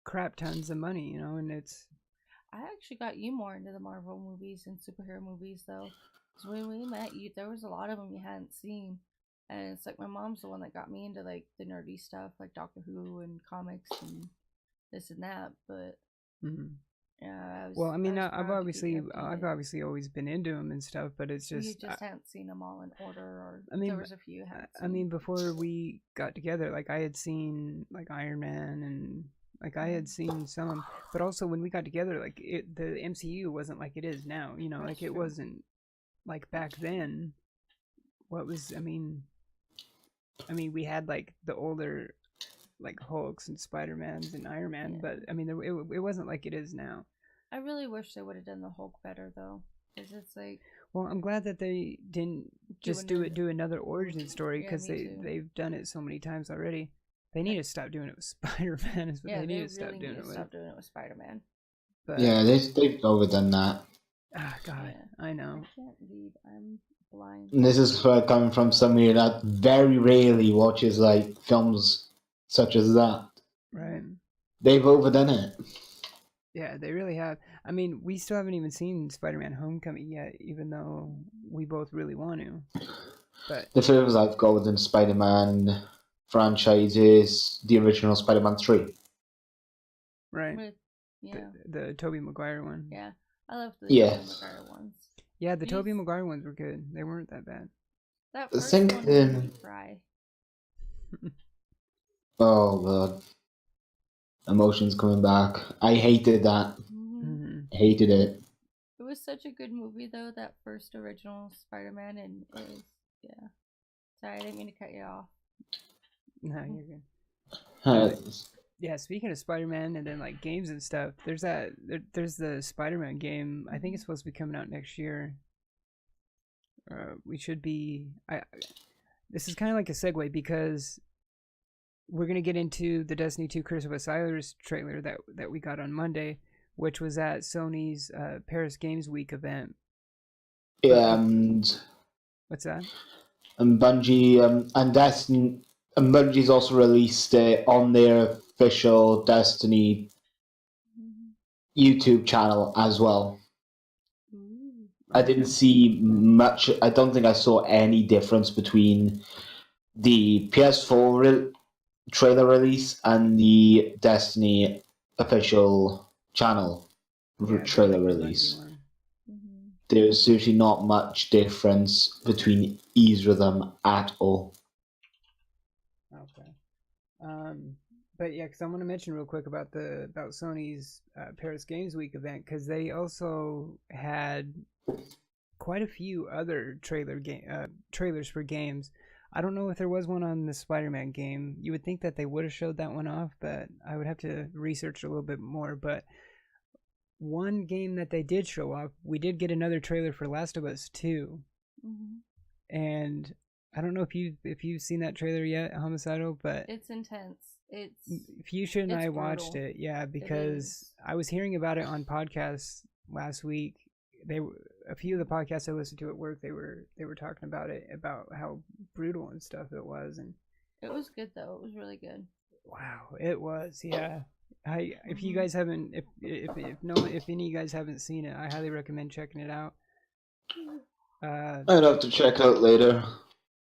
crap tons of money, you know, and it's.
I actually got you more into the Marvel movies and superhero movies though, because when we met you, there was a lot of them you hadn't seen. And it's like my mom's the one that got me into like the nerdy stuff, like Doctor Who and comics and this and that. But yeah,
I mean, I've obviously always been into them and stuff, but it's just
you just hadn't seen them all in order, or
I mean,
there was a few.
I mean, before we got together, like I had seen like Iron Man and like I had seen some, but also when we got together, like the MCU wasn't like it is now, you know,
That's
like
true.
it wasn't like back then. What was I mean, we had like the older, like Hulks and Spider-Mans and Iron Man, but I mean, it wasn't like it is now.
I really wish they would have done the Hulk better though, because it's like.
Well, I'm glad that they didn't just do another origin story, because they've done it so many times already. They need to stop doing it with Spider-Man. Is what they need to stop doing it with
Spider-Man.
But,
yeah, they've overdone that.
Ah, God, yeah. I know.
I can't read. I'm blind.
And this is coming from somebody that very rarely watches like films such as that.
Right.
They've overdone it.
Yeah, they really have. I mean, we still haven't even seen Spider-Man Homecoming yet, even though we both really want to. But
the films I've got within Spider-Man franchise is the original Spider-Man 3.
Right. The Tobey Maguire one.
Yeah, I love the
Tobey
Maguire ones.
Yeah, the Tobey Maguire ones were good. They weren't that bad.
That first one made me cry.
Oh God, emotions coming back. I hated that. Hated it.
It was such a good movie though, that first original Spider-Man, and it was, yeah. Sorry, I didn't mean to cut you off.
No, you're good. Yeah, speaking of Spider-Man and then like games and stuff, there's the Spider-Man game. I think it's supposed to be coming out next year. We should be. This is kind of like a segue, because we're gonna get into the Destiny 2 Curse of Osiris trailer that we got on Monday, which was at Sony's Paris Games Week event.
Yeah, and
what's that?
And Bungie and Destiny. And Bungie's also released it on their official Destiny YouTube channel as well. I didn't see much. I don't think I saw any difference between the PS4 trailer release and the Destiny official channel trailer release. There's seriously not much difference between either of them at all.
But yeah, because I want to mention real quick about Sony's Paris Games Week event, because they also had quite a few other trailers for games. I don't know if there was one on the Spider-Man game. You would think that they would have showed that one off, but I would have to research a little bit more. But one game that they did show off, we did get another trailer for Last of Us 2. And I don't know if you've seen that trailer yet, Homicidal, but
It's intense.
Fusha and
it's
I watched
brutal.
it, yeah,
It
because
is.
I was hearing about it on podcasts last week. A few of the podcasts I listened to at work, they were talking about it, about how brutal and stuff it was, and
It was good though. It was really good.
wow, it was, yeah. If you
Mhm.
guys haven't, if any of you guys haven't seen it, I highly recommend checking it out.
I'd have to check out later.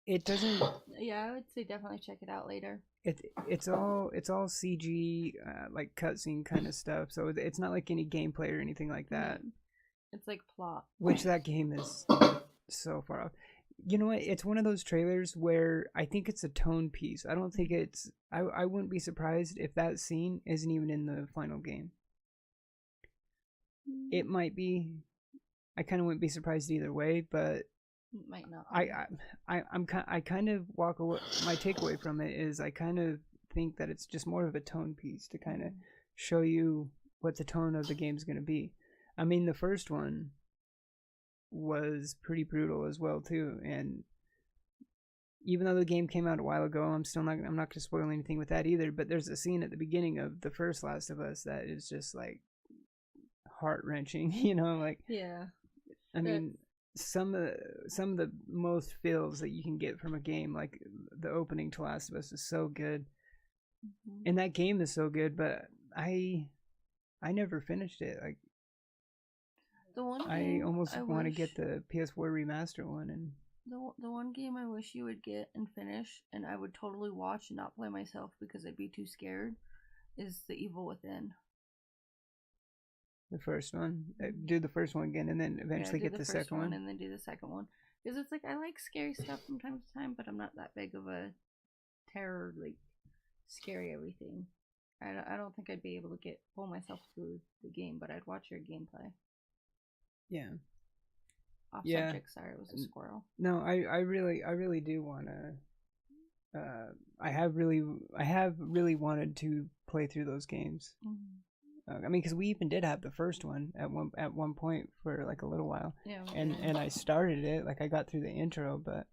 It doesn't.
Yeah, I would say definitely check it out later.
It's all CG, like cutscene kind of stuff. So it's not like any gameplay or anything like that.
It's like plot.
Which that game is so far off. You know what? It's one of those trailers where I think it's a tone piece. I don't think it's. I wouldn't be surprised if that scene isn't even in the final game. It might be. I kind of wouldn't be surprised either way, but
It might not.
I kind of walk away. My takeaway from it is I kind of think that it's just more of a tone piece to kind of show you what the tone of the game's going to be. I mean, the first one was pretty brutal as well too, and even though the game came out a while ago, I'm not going to spoil anything with that either. But there's a scene at the beginning of the first Last of Us that is just like heart wrenching. You know, like
yeah.
I mean, some of the most feels that you can get from a game, like the opening to Last of Us, is so good, and that game is so good. But I never finished it. Like
the one
I almost want to get the PS4 remaster one, and
the one game I wish you would get and finish, and I would totally watch and not play myself because I'd be too scared, is The Evil Within.
The first one, do the first one again, and then eventually get the second one,
and then do the second one. Because it's like I like scary stuff from time to time, but I'm not that big of a terror, like scary everything. I don't think I'd be able to pull myself through the game, but I'd watch your gameplay.
Yeah.
Off subject, sorry, it was a squirrel.
No, I really do want to. I have really wanted to play through those games. I mean, because we even did have the first one at one point for like a little while.
Yeah.
And I started it, like I got through the intro, but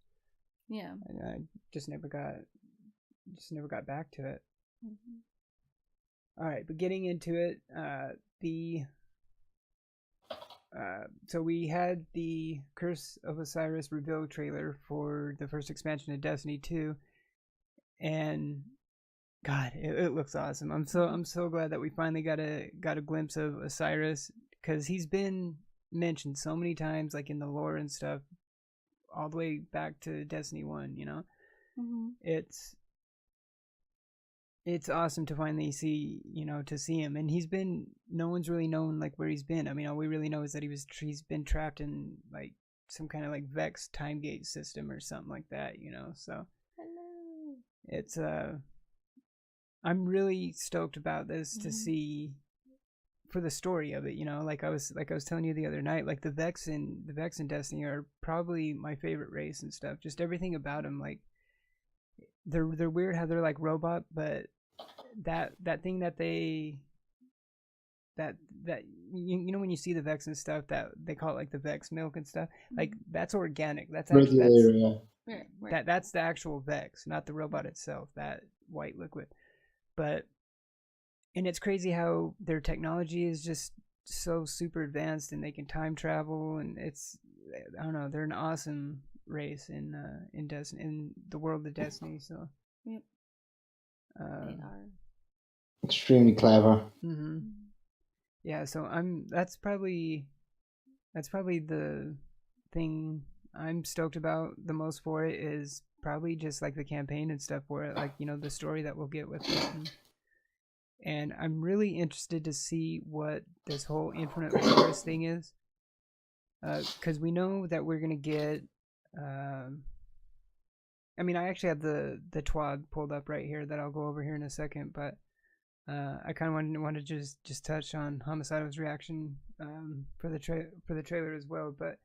yeah,
I just never got back to it. All right, but getting into it, so we had the Curse of Osiris reveal trailer for the first expansion of Destiny 2, and God, it looks awesome. I'm so glad that we finally got a glimpse of Osiris, because he's been mentioned so many times, like in the lore and stuff, all the way back to Destiny 1. You know, it's awesome to finally see him, and no one's really known like where he's been. I mean, all we really know is that he's been trapped in like some kind of like Vex time gate system or something like that, you know. So it's I'm really stoked about this to see for the story of it, you know. Like I was telling you the other night, like the Vex in Destiny are probably my favorite race and stuff. Just everything about them, like they're weird how they're like robot, but that thing that they that you know, when you see the Vex and stuff, that they call it like the Vex milk and stuff, like that's organic. That's actually that's the actual Vex, not the robot itself, that white liquid. But and it's crazy how their technology is just so super advanced, and they can time travel, and I don't know, they're an awesome race in Destiny, in the world of Destiny. So
they are
extremely clever.
Yeah, so that's probably the thing I'm stoked about the most for it, is probably just like the campaign and stuff for it, like, you know, the story that we'll get with it. And I'm really interested to see what this whole Infinite Forest thing is, because we know that we're gonna get. I mean, I actually have the TWAD pulled up right here that I'll go over here in a second, but I kind of want to just touch on Homicidal's reaction for the trailer as well, but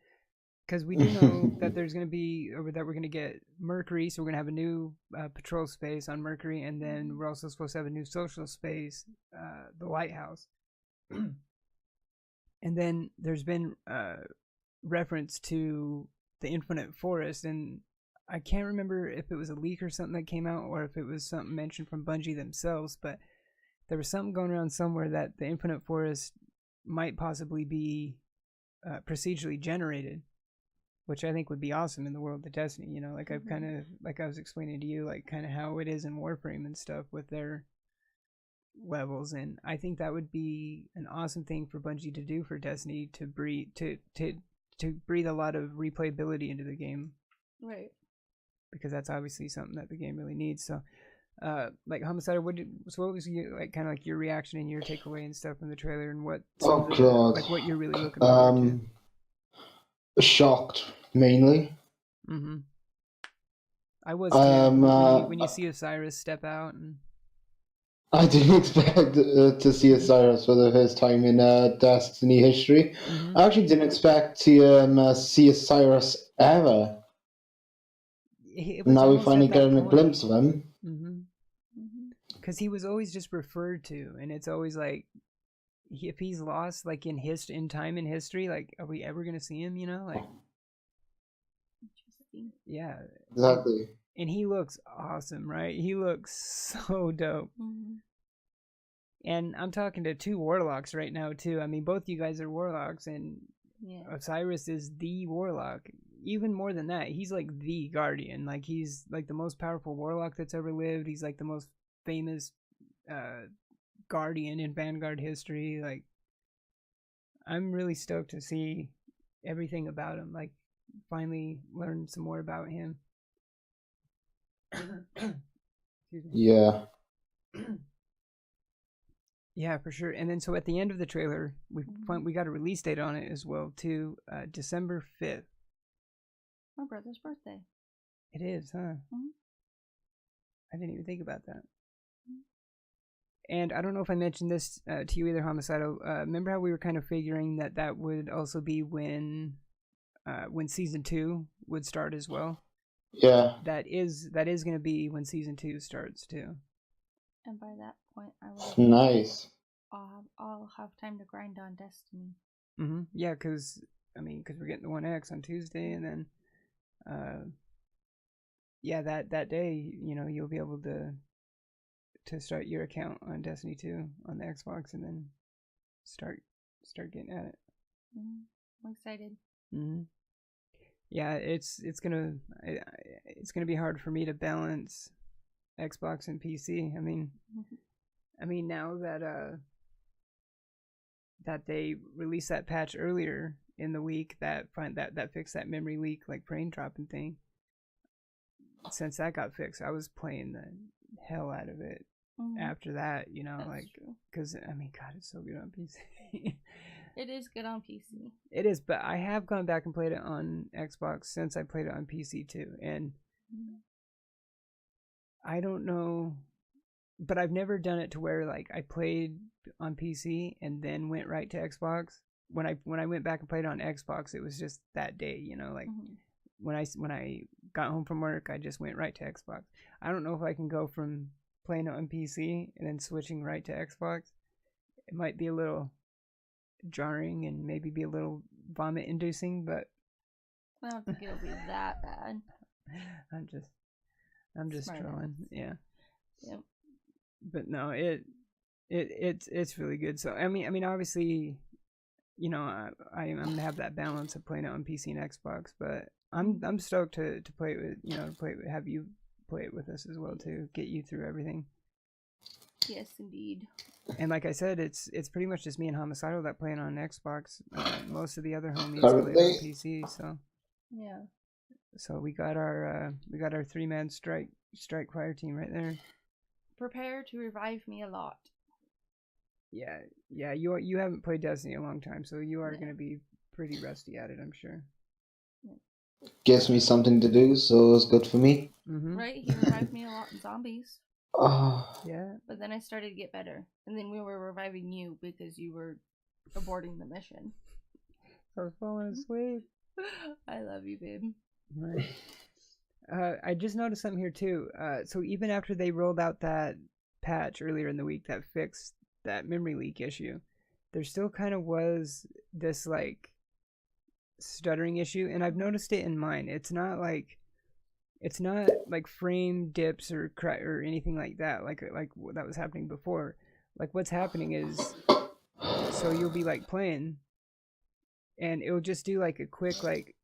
because we do know that there's going to be, or that we're going to get Mercury, so we're going to have a new patrol space on Mercury, and then we're also supposed to have a new social space, the Lighthouse. And then there's been reference to the Infinite Forest, and I can't remember if it was a leak or something that came out, or if it was something mentioned from Bungie themselves, but there was something going around somewhere that the Infinite Forest might possibly be procedurally generated, which I think would be awesome in the world of Destiny. You know, like I've kind of, like I was explaining to you, like kind of how it is in Warframe and stuff with their levels, and I think that would be an awesome thing for Bungie to do for Destiny, to breathe a lot of replayability into the game,
Right.
because that's obviously something that the game really needs. So like Homicide, what was like kind of like your reaction and your takeaway and stuff from the trailer, and what
God.
like what you're really looking forward to?
Shocked mainly.
I was too, when you see Osiris step out, and
I didn't expect to see Osiris for the first time in Destiny history. I actually didn't expect to see Osiris ever. Now we're finally getting a glimpse of him.
Because he was always just referred to, and it's always like, if he's lost, like in time in history, like, are we ever gonna see him? You know, like, yeah,
exactly.
And he looks awesome, right? He looks so dope. And I'm talking to 2 warlocks right now too. I mean, both you guys are warlocks, and Osiris is the warlock. Even more than that, he's like the guardian. Like, he's like the most powerful warlock that's ever lived. He's like the most famous guardian in Vanguard history. Like, I'm really stoked to see everything about him. Like, finally learn some more about him.
Yeah.
Yeah, for sure. And then so at the end of the trailer, we got a release date on it as well too, December 5th.
My brother's birthday.
It is, huh? I didn't even think about that. And I don't know if I mentioned this to you either, Homicidal. Remember how we were kind of figuring that would also be when season 2 would start as well?
Yeah.
That is going to be when season 2 starts too.
And by that point,
nice.
I'll have time to grind on Destiny.
Yeah, because we're getting the 1X on Tuesday, and then that day, you know, you'll be able to start your account on Destiny 2 on the Xbox, and then start getting at it.
I'm excited.
Yeah, it's gonna be hard for me to balance Xbox and PC. I mean now that they released that patch earlier in the week that fixed that memory leak, like frame dropping thing. Since that got fixed, I was playing the hell out of it. After that, you know, that's like, because God, it's so good on PC.
It is good on PC.
It is, but I have gone back and played it on Xbox since I played it on PC too, and I don't know, but I've never done it to where like I played on PC and then went right to Xbox. When I went back and played on Xbox, it was just that day, you know, like when I got home from work, I just went right to Xbox. I don't know if I can go from playing it on PC and then switching right to Xbox. It might be a little jarring and maybe be a little vomit inducing, but
I don't think it'll be that bad.
I'm just trolling. Yeah.
Yep.
But no, it's really good. So I mean obviously, you know, I'm gonna have that balance of playing it on PC and Xbox, but I'm stoked to play it with, you know, have you play it with us as well to get you through everything.
Yes, indeed.
And like I said, it's pretty much just me and Homicidal that playing on Xbox. Most of the other homies play on PC. So
yeah. So
we got our 3-man strike fire team right there.
Prepare to revive me a lot.
Yeah. You haven't played Destiny a long time, so you are gonna be pretty rusty at it, I'm sure.
Gives me something to do, so it's good for me.
Right? He revived me a lot in zombies.
Yeah.
But then I started to get better. And then we were reviving you because you were aborting the mission.
I was falling asleep.
I love you, babe.
Right. I just noticed something here too. So even after they rolled out that patch earlier in the week that fixed that memory leak issue, there still kind of was this like stuttering issue, and I've noticed it in mine. It's not like it's not like frame dips or or anything like that, like that was happening before. Like what's happening is, so you'll be like playing, and it'll just do like a quick like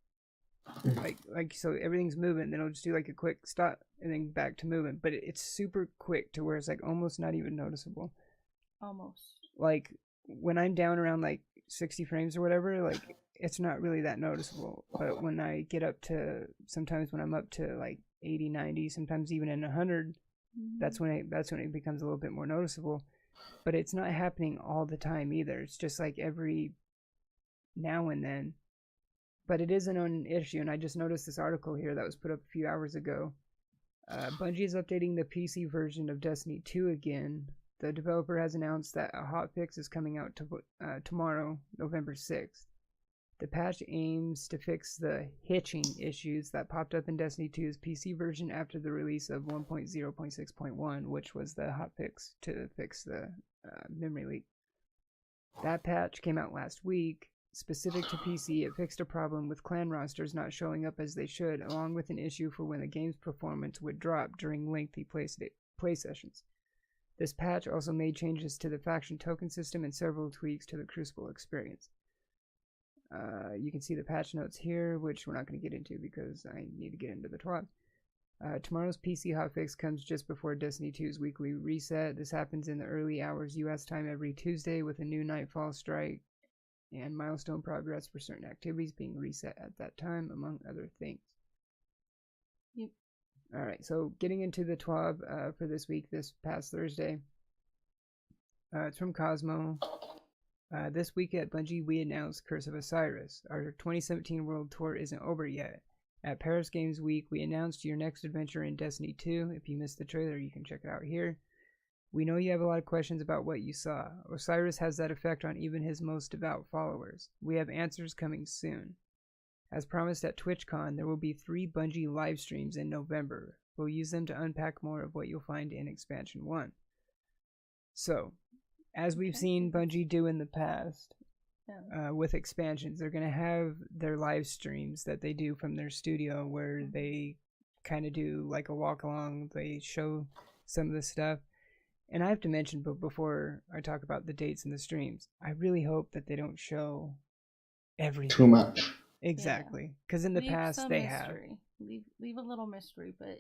so everything's moving, then it'll just do like a quick stop and then back to moving, but it's super quick to where it's like almost not even noticeable.
Almost.
Like when I'm down around like 60 frames or whatever, like it's not really that noticeable. But when I get up to, sometimes when I'm up to like 80, 90, sometimes even in 100, that's when it becomes a little bit more noticeable. But it's not happening all the time either. It's just like every now and then. But it is a known issue, and I just noticed this article here that was put up a few hours ago. Bungie is updating the PC version of Destiny 2 again. The developer has announced that a hotfix is coming out tomorrow, November 6th. The patch aims to fix the hitching issues that popped up in Destiny 2's PC version after the release of 1.0.6.1, which was the hotfix to fix the memory leak. That patch came out last week. Specific to PC, it fixed a problem with clan rosters not showing up as they should, along with an issue for when the game's performance would drop during lengthy play sessions. This patch also made changes to the faction token system and several tweaks to the Crucible experience. You can see the patch notes here, which we're not going to get into because I need to get into the TWAB. Tomorrow's PC hotfix comes just before Destiny 2's weekly reset. This happens in the early hours US time every Tuesday, with a new Nightfall strike and milestone progress for certain activities being reset at that time, among other things.
Yep.
Alright, so getting into the TWAB for this week, this past Thursday. It's from Cosmo. This week at Bungie, we announced Curse of Osiris. Our 2017 World Tour isn't over yet. At Paris Games Week, we announced your next adventure in Destiny 2. If you missed the trailer, you can check it out here. We know you have a lot of questions about what you saw. Osiris has that effect on even his most devout followers. We have answers coming soon. As promised at TwitchCon, there will be 3 Bungie live streams in November. We'll use them to unpack more of what you'll find in Expansion 1. So, as we've seen Bungie do in the past, with expansions, they're going to have their live streams that they do from their studio where they kind of do like a walk along, they show some of the stuff. And I have to mention, but before I talk about the dates and the streams, I really hope that they don't show everything.
Too much.
Exactly. Because in the past they
mystery. Leave a little mystery, but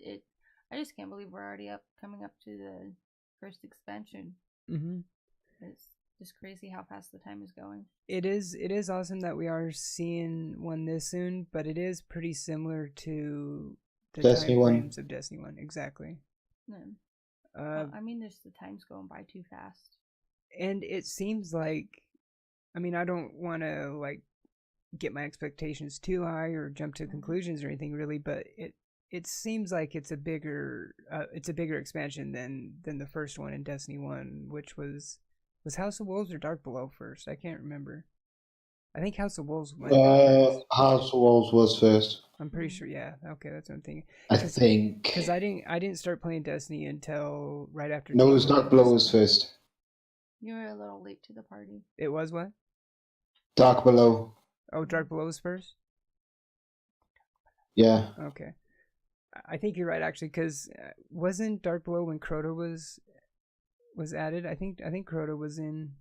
I just can't believe we're already coming up to the first expansion.
Mm-hmm.
It's just crazy how fast the time is going.
It is awesome that we are seeing one this soon, but it is pretty similar to the
Destiny 1.
frames of Destiny 1. Exactly.
Yeah. Well, I mean, there's the time's going by too fast.
And it seems like, I mean, I don't want to like get my expectations too high or jump to conclusions or anything really, but it seems like it's a bigger expansion than the first one in Destiny 1, which was House of Wolves or Dark Below first? I can't remember. I think House of Wolves went first.
House of Wolves was first.
I'm pretty sure, yeah. Okay, that's what I'm thinking.
I think.
Because I didn't start playing Destiny until right after.
No, it was Dark Below was first.
You were a little late to the party.
It was what?
Dark Below.
Oh, Dark Below was first?
Yeah.
Okay. I think you're right, actually, because wasn't Dark Below when Crota was added? I think Crota was in.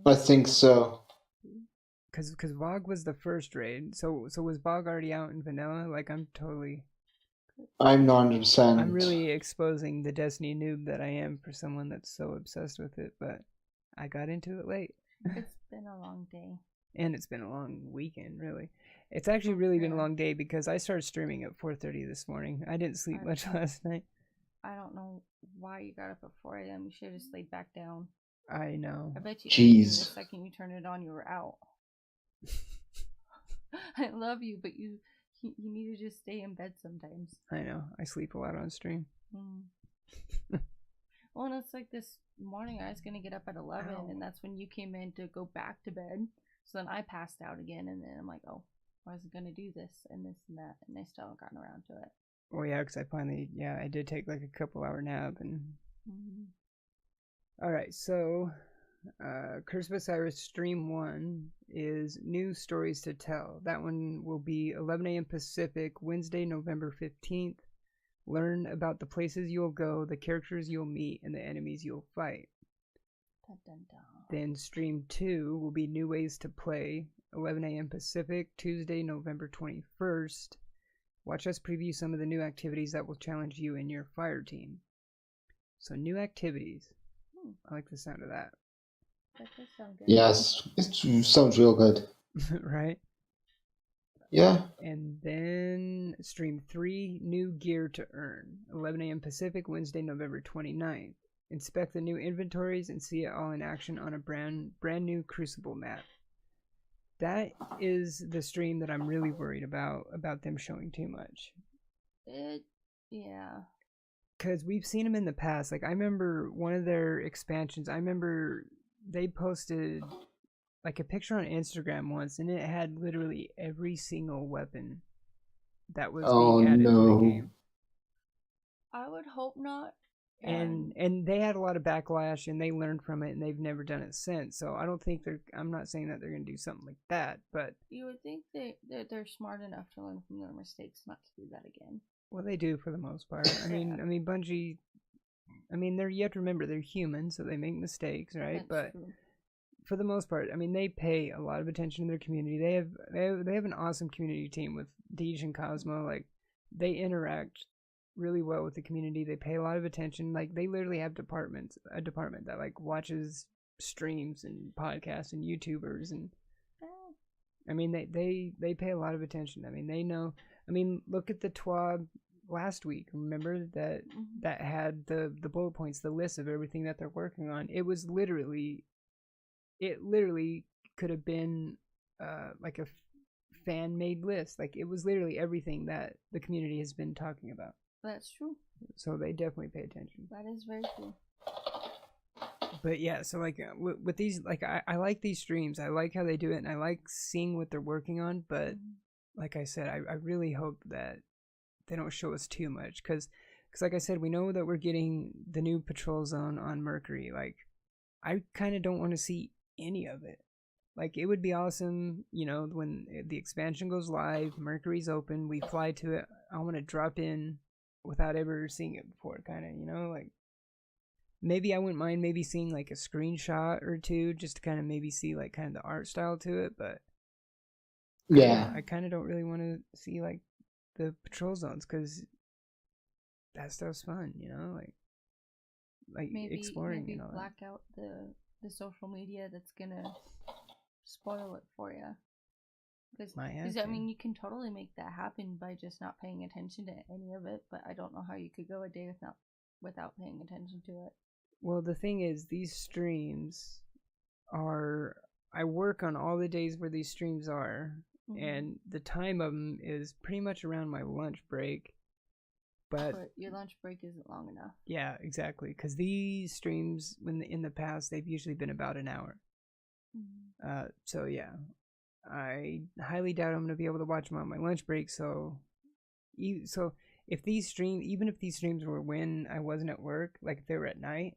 I think so.
Because Bog was the first raid, so was Bog already out in vanilla? Like I'm
not 100%.
I'm really exposing the Destiny noob that I am for someone that's so obsessed with it, but I got into it late.
It's been a long day.
And it's been a long weekend, really. It's actually really been a long day because I started streaming at 4:30 this morning. I didn't sleep much last night.
I don't know why you got up at 4 a.m. You should have just laid back down.
I know.
I bet you
Jeez.
the second you turn it on, you were out. I love you, but you need to just stay in bed sometimes.
I know. I sleep a lot on stream.
Well, and it's like this morning I was going to get up at 11, and that's when you came in to go back to bed. So then I passed out again, and then I'm like, oh, I was going to do this and this and that, and I still haven't gotten around to it.
Well, yeah, because I did take like a couple hour nap. And All right, so Curse of Osiris Stream 1 is New Stories to Tell. That one will be 11 a.m. Pacific, Wednesday, November 15th. Learn about the places you'll go, the characters you'll meet, and the enemies you'll fight.
Dun, dun, dun.
Then Stream 2 will be New Ways to Play, 11 a.m. Pacific, Tuesday, November 21st. Watch us preview some of the new activities that will challenge you and your fire team. So, new activities. I like the sound of that.
That does sound good.
Yes, it sounds real good.
Right?
Yeah.
And then Stream 3, New Gear to Earn, 11 a.m. Pacific, Wednesday, November 29th. Inspect the new inventories and see it all in action on a brand new Crucible map. That is the stream that I'm really worried about them showing too much.
Yeah.
Because we've seen them in the past. Like, I remember one of their expansions, I remember they posted like a picture on Instagram once, and it had literally every single weapon that was being added to the game.
I would hope not.
And they had a lot of backlash, and they learned from it, and they've never done it since. So I don't think I'm not saying that they're going to do something like that, but
you would think they're smart enough to learn from their mistakes not to do that again.
Well, they do for the most part. I mean, Bungie. I mean, you have to remember they're human, so they make mistakes, right?
That's
but
true.
For the most part, I mean, they pay a lot of attention to their community. They have an awesome community team with Deej and Cosmo. Like, they interact really well with the community. They pay a lot of attention. Like, they literally have a department that like watches streams and podcasts and YouTubers, and I mean, they pay a lot of attention. I mean, they know. I mean, look at the TWAB last week. Remember that had the bullet points, the list of everything that they're working on. It literally could have been like a fan-made list. Like, it was literally everything that the community has been talking about.
That's true.
So they definitely pay attention.
That is very true.
But yeah, so like with these, like I like these streams. I like how they do it, and I like seeing what they're working on. But like I said, I really hope that they don't show us too much, because like I said, we know that we're getting the new patrol zone on Mercury. Like, I kind of don't want to see any of it. Like, it would be awesome, you know, when the expansion goes live, Mercury's open, we fly to it. I want to drop in without ever seeing it before, kind of, you know, like, maybe I wouldn't mind maybe seeing like a screenshot or two, just to kind of maybe see like kind of the art style to it. But
yeah,
I kind of don't really want to see like the patrol zones, because that stuff's fun, you know, like
maybe,
exploring,
maybe
you know.
black out the social media that's gonna spoil it for you. Because I mean, you can totally make that happen by just not paying attention to any of it, but I don't know how you could go a day without paying attention to it.
Well, the thing is, these streams I work on all the days where these streams are, and the time of them is pretty much around my lunch break. But
your lunch break isn't long enough.
Yeah, exactly. Because these streams, in the past, they've usually been about an hour. So yeah, I highly doubt I'm going to be able to watch them on my lunch break. So if these streams were when I wasn't at work, like if they were at night,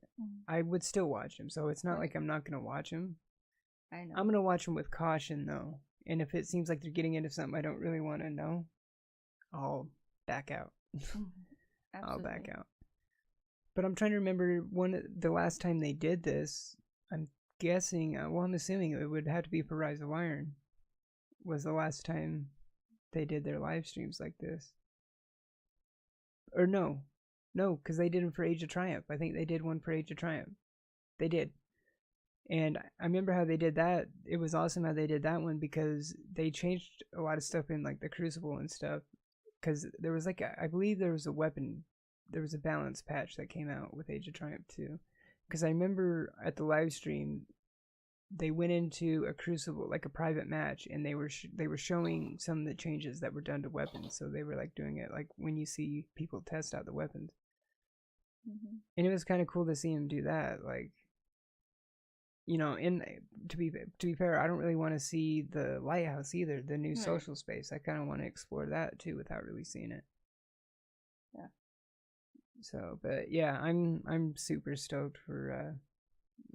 I would still watch them. So it's not like I'm not going to watch them.
I know.
I'm going to watch them with caution, though. And if it seems like they're getting into something I don't really want to know, I'll back out. I'll back out. But I'm trying to remember the last time they did this. I'm guessing, I'm assuming it would have to be for Rise of Iron. Was the last time they did their live streams like this. Or no, because they did them for Age of Triumph. I think they did one for Age of Triumph. They did. And I remember how they did that. It was awesome how they did that one, because they changed a lot of stuff in like the Crucible and stuff. Because there was like, I believe there was a balance patch that came out with Age of Triumph too. Because I remember at the live stream, they went into a Crucible, like a private match, and they were showing some of the changes that were done to weapons. So they were like doing it like when you see people test out the weapons. And it was kind of cool to see them do that. Like, you know, and to be fair, I don't really want to see the lighthouse either, the new social space. I kind of want to explore that too without really seeing it. So, but yeah, I'm super stoked for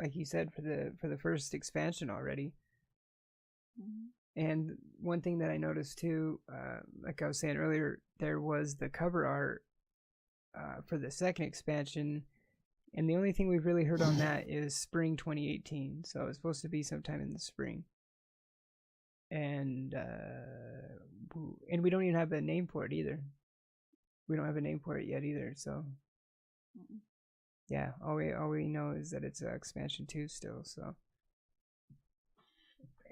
like you said, for the first expansion already. And one thing that I noticed too, like I was saying earlier, there was the cover art for the second expansion, and the only thing we've really heard on that is spring 2018. So it's supposed to be sometime in the spring. And we don't even have a name for it either. We don't have a name for it yet either. So yeah, all we know is that it's expansion 2 still. So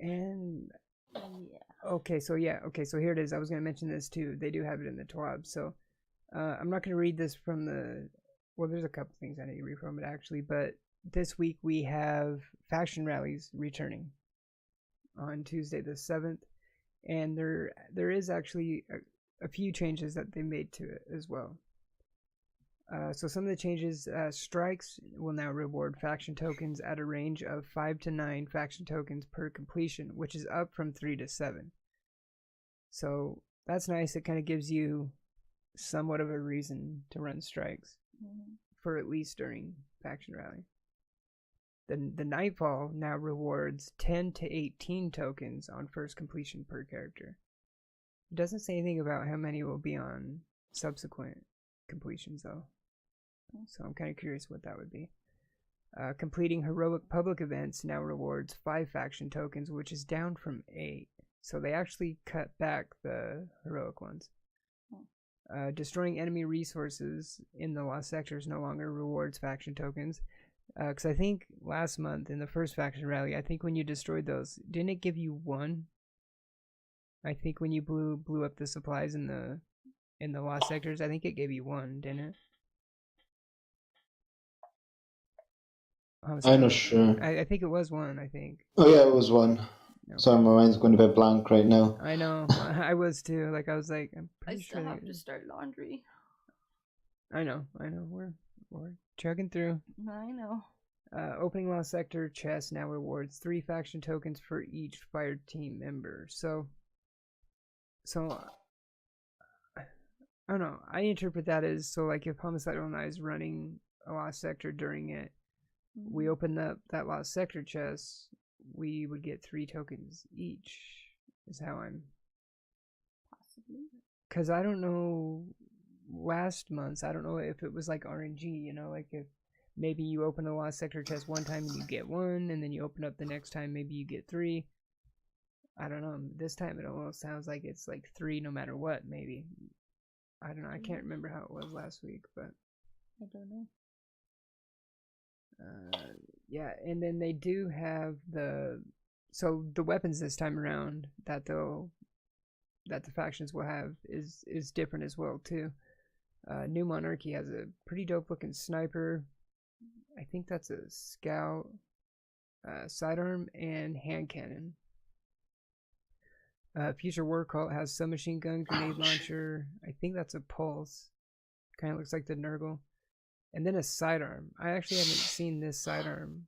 and okay, so here it is. I was gonna mention this too. They do have it in the TWAB. So I'm not gonna read this from the. Well, there's a couple things I need to read from it actually, but this week we have faction rallies returning on Tuesday the 7th, and there is actually a few changes that they made to it as well. So some of the changes, strikes will now reward faction tokens at a range of 5 to 9 faction tokens per completion, which is up from 3 to 7. So that's nice. It kind of gives you somewhat of a reason to run strikes for at least during faction rally. The Nightfall now rewards 10 to 18 tokens on first completion per character. It doesn't say anything about how many will be on subsequent completions though. So I'm kind of curious what that would be. Completing heroic public events now rewards 5 faction tokens, which is down from 8. So they actually cut back the heroic ones. Destroying enemy resources in the lost sectors no longer rewards faction tokens. Because I think last month in the first faction rally, I think when you destroyed those, didn't it give you 1? I think when you blew up the supplies in the lost sectors, I think it gave you 1, didn't it?
I'm not sure.
I think it was 1, I think.
Oh yeah, it was 1.
Okay.
Sorry, my mind's going to be blank right now.
I know. I was too. Like I was like, I'm pretty sure.
I still have to start laundry.
I know. We're chugging through.
I know.
Opening lost sector chest now rewards 3 faction tokens for each fire team member. So I don't know. I interpret that as, so like if Homicidal and I is running a lost sector during it, we open up that lost sector chest, we would get 3 tokens each, is how I'm.
Possibly.
Because I don't know, last month, I don't know if it was like RNG, you know, like if maybe you open the lost sector chest one time and you get 1, and then you open up the next time, maybe you get 3. I don't know. This time it almost sounds like it's like 3 no matter what, maybe. I don't know. I can't remember how it was last week, but.
I don't know.
Yeah, and then they do have the weapons this time around that the factions will have is different as well too. New Monarchy has a pretty dope looking sniper. I think that's a scout, sidearm, and hand cannon. Future War Cult has submachine gun, grenade launcher. I think that's a pulse. Kind of looks like the Nurgle. And then a sidearm. I actually haven't seen this sidearm.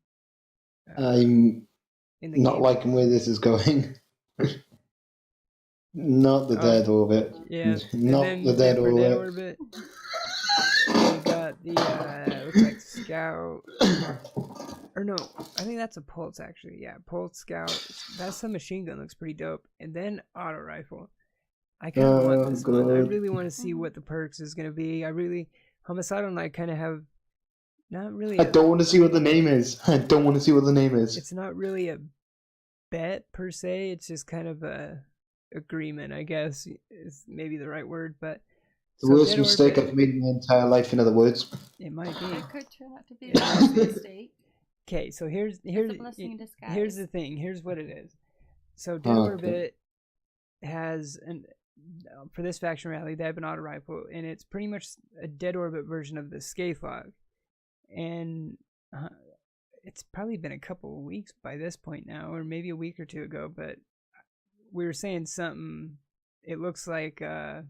I'm not
game.
liking where this is going. Not the dead orbit.
Yeah.
Not the dead orbit.
We got the looks like scout. Or no, I think that's a pulse actually. Yeah, pulse scout. That submachine gun looks pretty dope. And then auto rifle. I kind of want this one. I really want to see what the perks is gonna be. Homicidal and I kind of have not really.
I don't want to see what the name is.
It's not really a bet per se. It's just kind of a agreement, I guess, is maybe the right word. But
the worst mistake I've made in my entire life. In other words,
it might be.
It could turn out to be a worst mistake.
Okay, so here's
a blessing in disguise.
Here's the thing. Here's what it is. So Dead Orbit has for this faction rally, they have an auto rifle, and it's pretty much a Dead Orbit version of the Scathelog. And it's probably been a couple of weeks by this point now, or maybe a week or 2 ago, but we were saying something. It looks like, I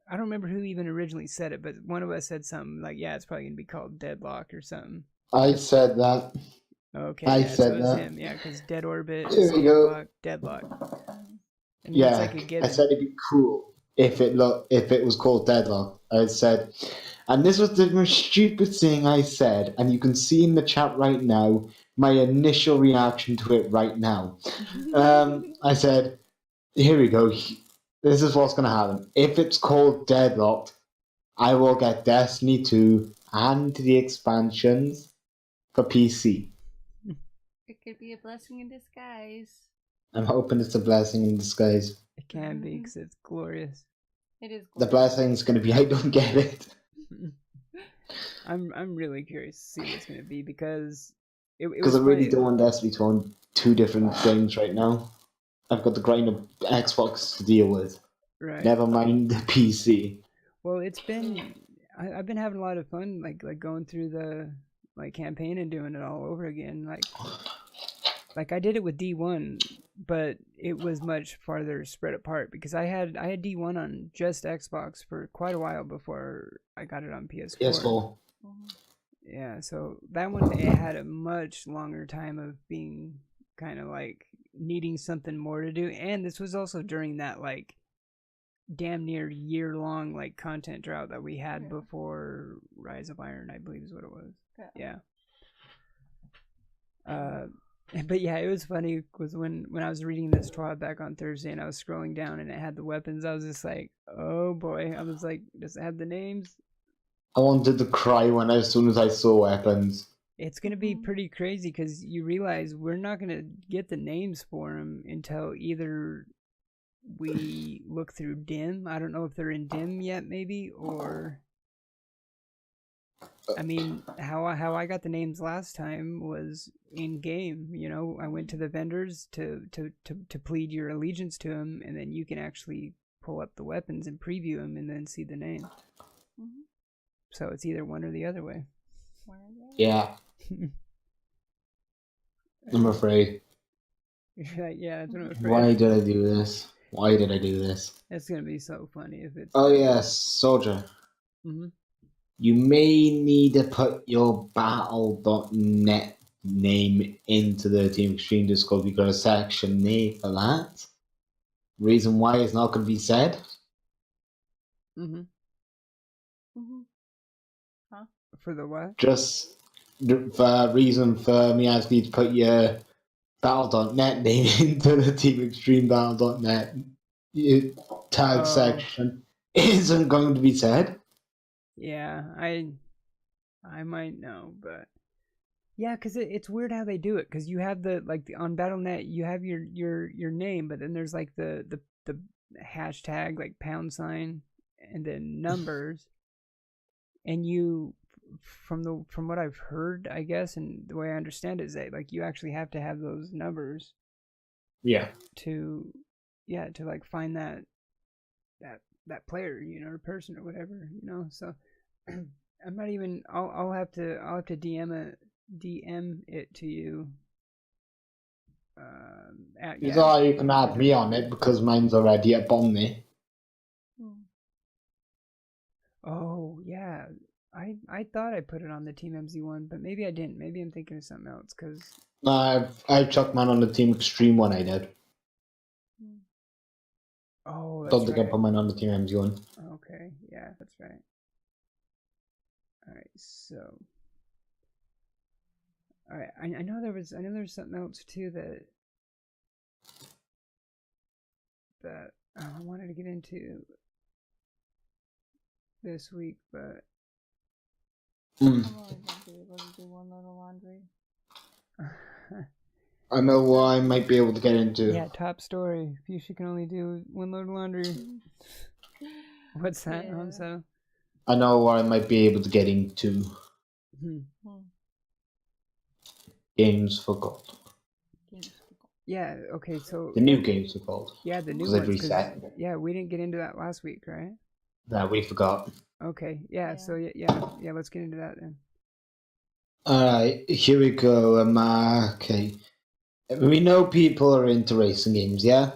don't remember who even originally said it, but one of us said something like, yeah, it's probably going to be called Deadlock or something.
I said that.
Okay,
I
yeah,
said
so it's
that.
him, yeah, because Dead Orbit,
There we go.
Deadlock. And
Yeah,
like
I said it'd be cool if it was called Deadlock. I said, And this was the most stupid thing I said, and you can see in the chat right now my initial reaction to it right now. I said, here we go. This is what's going to happen. If it's called Deadlocked, I will get Destiny 2 and the expansions for PC.
It could be a blessing in disguise.
I'm hoping it's a blessing in disguise.
It can be because it's glorious.
It is.
The blessing's going to be I don't get it.
I'm really curious to see what it's going to be because it
Because
was
I really
funny.
don't want Destiny to own two different things right now. I've got the grind of Xbox to deal with.
Right.
Never mind the PC.
Well, it's been I've been having a lot of fun like going through the like campaign and doing it all over again. Like I did it with D1, but it was much farther spread apart because I had D1 on just Xbox for quite a while before I got it on PS4.
PS4.
Yeah, so that one it had a much longer time of being kind of like needing something more to do, and this was also during that like damn near year-long like content drought that we had before Rise of Iron, I believe is what it was. Yeah. But yeah, it was funny because when I was reading this TWAB back on Thursday and I was scrolling down and it had the weapons, I was just like, oh boy. I was like, does it have the names?
I wanted to cry as soon as I saw weapons.
It's going to be pretty crazy because you realize we're not going to get the names for them until either we look through DIM. I don't know if they're in DIM yet, maybe, or... I mean, how I got the names last time was in game. You know, I went to the vendors to plead your allegiance to them, and then you can actually pull up the weapons and preview them, and then see the name. So it's either one or the other way.
Yeah. I'm afraid.
Yeah, that's what I'm afraid.
Why did I do this? Why did I do this?
It's gonna be so funny if it's.
Oh yes, Solgr. You may need to put your battle.net name into the Team Extreme Discord. We got a section there for that. Reason why is not going to be said.
Huh?
For the what?
Just the reason for me asking you to put your battle.net name into the Team Extreme battle.net tag section isn't going to be said.
Yeah, I might know, but yeah, because it's weird how they do it. Because you have on Battle.net, you have your name, but then there's like the hashtag like #, and then numbers, and you from what I've heard, I guess, and the way I understand it is that like you actually have to have those numbers.
Yeah.
To like find that player, you know, or person or whatever, you know. So I'm not even. I'll have to DM it to you.
You can add me on it because mine's already up on there.
Oh yeah, I thought I put it on the Team MZ one, but maybe I didn't. Maybe I'm thinking of something else. Cause
I've chucked mine on the Team Extreme one. I did.
Oh, that's
don't think
right.
I put mine on the Team MZ one.
Okay, yeah, that's right. All right, so. All right, I know there was something else too that I wanted to get into this week, but
I'm always gonna be able to do one little laundry.
I know what I might be able to get into.
Yeah, top story. Fusha can only do one load of laundry. What's that?
Yeah.
So
I know what I might be able to get into. Games for Gold.
Yeah, okay, so
the new games for Gold.
Yeah, the new
ones.
ones.
Reset.
Yeah, we didn't get into that last week, right?
No, we forgot.
Okay, yeah. So yeah, let's get into that then.
Alright, here we go. Okay. We know people are into racing games, yeah?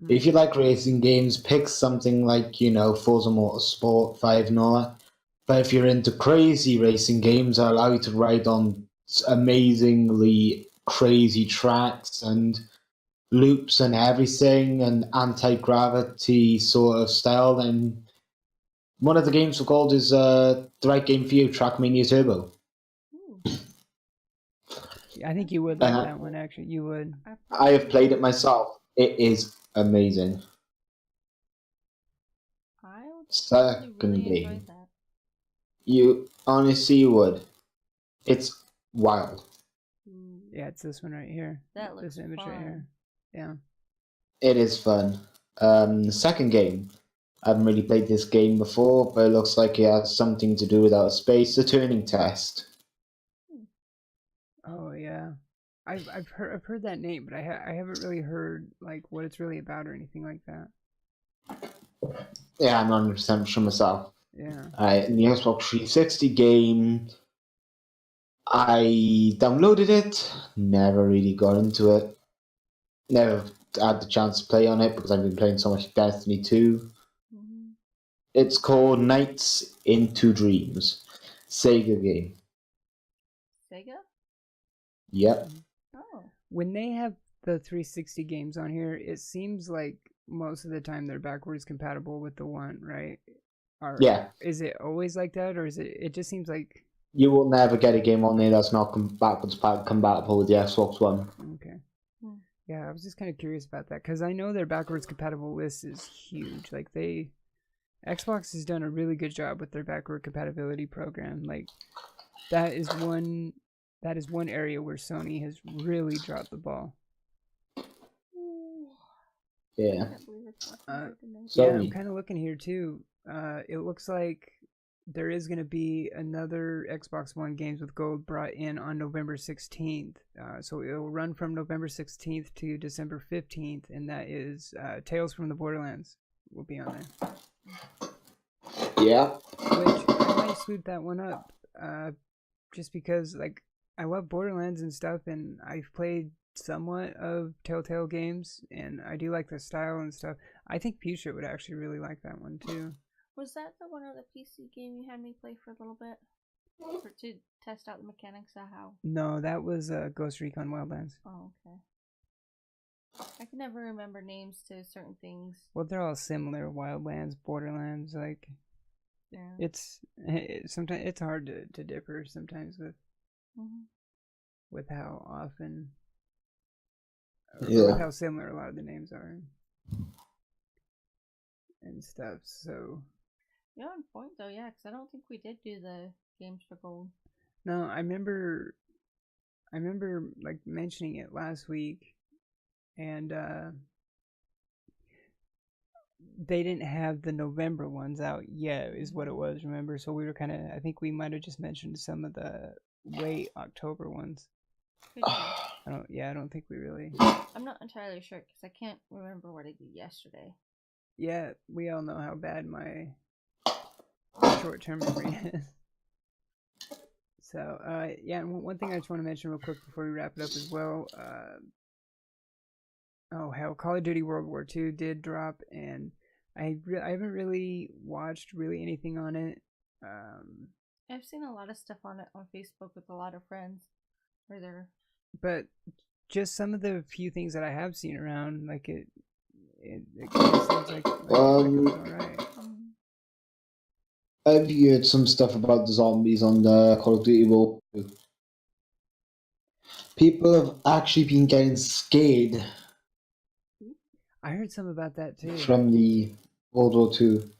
If you like racing games, pick something like, you know, Forza Motorsport 5 and all that. But if you're into crazy racing games that allow you to ride on amazingly crazy tracks and loops and everything and anti-gravity sort of style, then One of the games we called is the right game for you, Trackmania Turbo.
Ooh,
I think you would like
Uh-huh.
that one, actually. You would.
I have played it myself. It is amazing.
I would probably really
Secondly,
enjoy that.
you honestly would. It's wild.
Ooh,
Yeah, it's this one right here.
that looks
This image right here.
fun.
Yeah.
It is fun. The second game, I haven't really played this game before, but it looks like it has something to do with outer space. The Turing Test.
Oh yeah. I've heard that name, but I haven't really heard like what it's really about or anything like that.
Yeah, I'm not 100% sure myself.
Yeah.
In the Xbox 360 game, I downloaded it, never really got into it. Never had the chance to play on it because I've been playing so much Destiny 2.
Mhm.
It's called Nights into Dreams. Sega game.
Sega?
Yep.
Oh.
When they have the 360 games on here, it seems like most of the time they're backwards compatible with the one, right? Or
Yeah.
is it always like that, or is it? It just seems like
You will never get a game on there that's not backwards compatible with the Xbox One.
okay.
Hmm.
Yeah, I was just kind of curious about that because I know their backwards compatible list is huge. Like Xbox has done a really good job with their backward compatibility program. Like that is one area where Sony has really dropped the ball.
Ooh,
Yeah.
I can't believe it's looking hard to make.
So-
Yeah, I'm
Sony.
kind of looking here too. It looks like there is going to be another Xbox One games with gold brought in on November 16th. So it'll run from November 16th to December 15th, and that is Tales from the Borderlands will be on there.
Yeah.
Which I might swoop that one up, just because like I love Borderlands and stuff, and I've played somewhat of Telltale games, and I do like the style and stuff. I think Fusha would actually really like that one too.
Was that the one of the PC game you had me play for a little bit? To test out the mechanics of how?
No, that was Ghost Recon Wildlands.
Oh, okay. I can never remember names to certain things.
Well, they're all similar. Wildlands, Borderlands, like
Yeah.
it's sometimes it's hard to differ sometimes with how often or with
Yeah.
how similar a lot of the names are and stuff. So
You're on point though, yeah, because I don't think we did do the games for gold.
no, I remember like mentioning it last week, and they didn't have the November ones out yet, is what it was. Remember, so we were kind of. I think we might have just mentioned some of the late October ones. I don't think we really.
I'm not entirely sure because I can't remember what I did yesterday.
Yeah, we all know how bad my short-term memory is. So, yeah, and one thing I just want to mention real quick before we wrap it up as well. Oh hell, Call of Duty World War II did drop, and I haven't really watched anything on it.
I've seen a lot of stuff on it on Facebook with a lot of friends, where they're.
But just some of the few things that I have seen around, like it kind of seems like it was alright.
I've heard some stuff about the zombies on the Call of Duty World 2. People have actually been getting scared
I heard some about that too.
from the World War 2,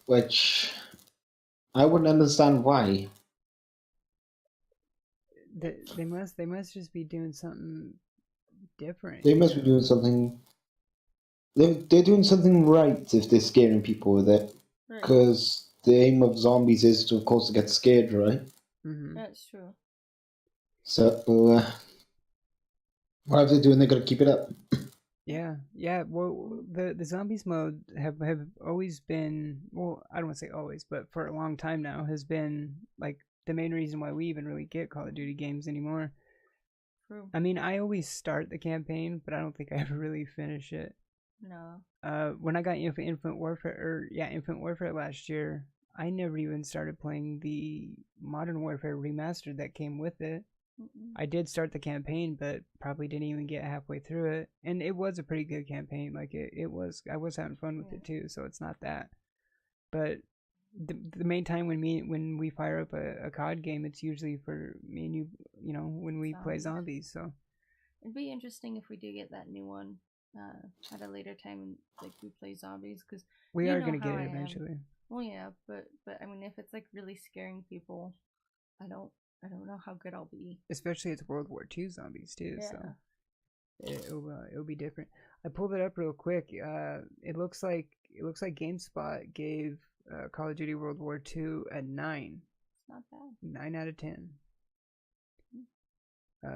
which I wouldn't understand why.
They must just be doing something different.
They must be doing something. They're doing something right if they're scaring people with it.
Right.
Because the aim of zombies is to, of course, to get scared, right?
Mm-hmm.
That's true.
So, whatever they're doing, they're gonna keep it up.
Yeah. Well, the zombies mode have always been, well, I don't want to say always, but for a long time now has been like the main reason why we even really get Call of Duty games anymore.
True.
I mean, I always start the campaign, but I don't think I ever really finish it.
No.
When I got Infinite Warfare last year, I never even started playing the Modern Warfare remastered that came with it. I did start the campaign, but probably didn't even get halfway through it. And it was a pretty good campaign. Like I was having fun with it too. So it's not that. But the main time when we fire up a COD game, it's usually for me and you, you know, when we play zombies. So
it'd be interesting if we do get that new one at a later time, and like we play zombies, because
we are gonna get it eventually.
Well, yeah, but I mean, if it's like really scaring people, I don't know how good I'll be.
Especially it's World War II zombies too,
Yeah.
so it'll be different. I pulled it up real quick. It looks like GameSpot gave Call of Duty World War II a 9.
It's not bad.
9 out of 10.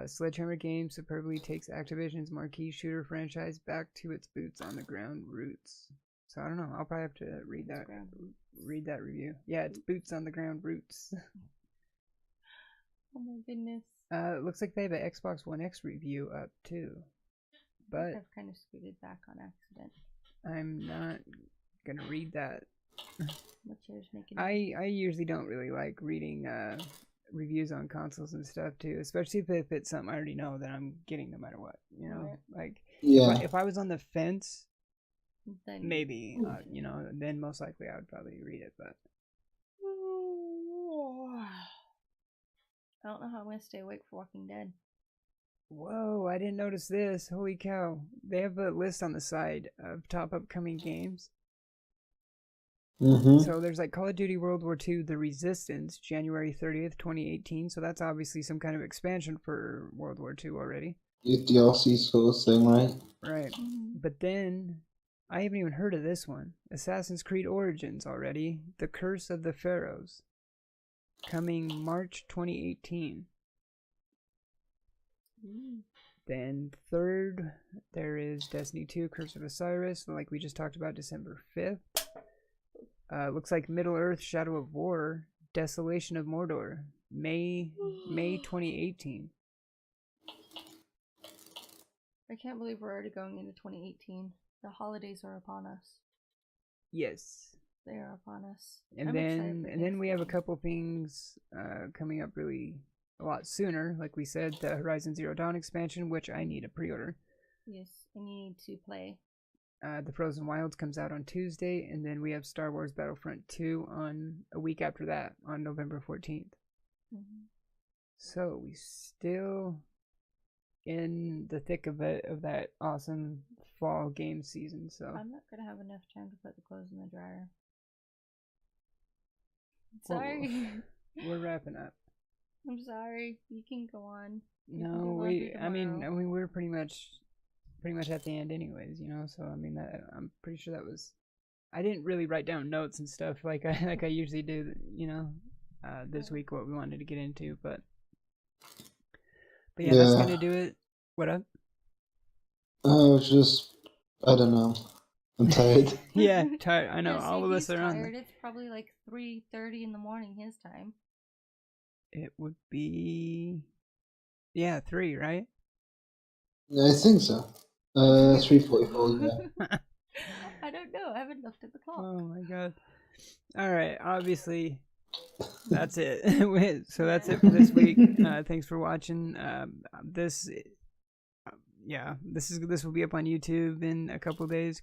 Sledgehammer Games superbly takes Activision's marquee shooter franchise back to its boots on the ground roots. So I don't know. I'll probably have to read that review. Yeah, it's boots on the ground roots.
Oh my goodness.
It looks like they have an Xbox One X review up too. But
I've kind of scooted back on accident.
I'm not gonna read that.
What's yours making?
I usually don't really like reading reviews on consoles and stuff too, especially if it's something I already know that I'm getting no matter what. You know, like if I was on the fence, then maybe you know, then most likely I would probably read it. But
I don't know how I'm gonna stay awake for Walking Dead.
Whoa, I didn't notice this. Holy cow. They have a list on the side of top upcoming games. So there's like Call of Duty World War II The Resistance, January 30th, 2018. So that's obviously some kind of expansion for World War II already.
DLC sort of thing, right?
Right. But then, I haven't even heard of this one. Assassin's Creed Origins already. The Curse of the Pharaohs. Coming March 2018. Then third, there is Destiny 2 Curse of Osiris, like we just talked about, December 5th. Looks like Middle-earth Shadow of War, Desolation of Mordor, May 2018.
I can't believe we're already going into 2018. The holidays are upon us.
Yes.
They are upon us.
And then we have a couple things coming up really a lot sooner. Like we said, the Horizon Zero Dawn expansion, which I need a pre-order.
Yes, and you need to play.
The Frozen Wilds comes out on Tuesday, and then we have Star Wars Battlefront 2 on a week after that, on November 14th. So we still in the thick of that awesome fall game season. So
I'm not gonna have enough time to put the clothes in the dryer. Sorry.
We're wrapping up.
I'm sorry. You can go on.
No, I mean, we're pretty much at the end anyways, you know. So I mean, I'm pretty sure that was. I didn't really write down notes and stuff like I usually do, you know, this week what we wanted to get into, but yeah, that's gonna do it. What up?
I don't know. I'm tired.
Yeah, tired. I know.
Yeah,
all of us are on.
It's probably like 3:30 in the morning his time.
It would be 3, right?
I think so. 3:44. Yeah.
I don't know. I haven't looked at the clock.
Oh my god. All right. Obviously, that's it. So that's it for this week. Thanks for watching. This will be up on YouTube in a couple days,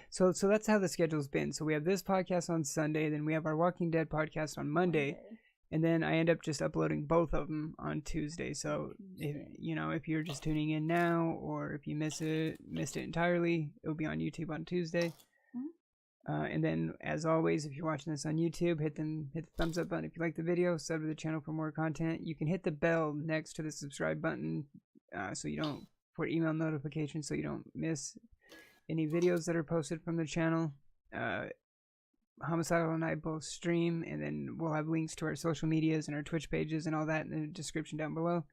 so that's how the schedule's been. So we have this podcast on Sunday, then we have our Walking Dead podcast on Monday. And then I end up just uploading both of them on Tuesday. So if you're just tuning in now, or if you missed it entirely, it'll be on YouTube on Tuesday. And then, as always, if you're watching this on YouTube, hit the thumbs up button if you like the video. Sub to the channel for more content. You can hit the bell next to the subscribe button, for email notifications, so you don't miss any videos that are posted from the channel. Homicidal and I both stream, and then we'll have links to our social medias and our Twitch pages and all that in the description down below.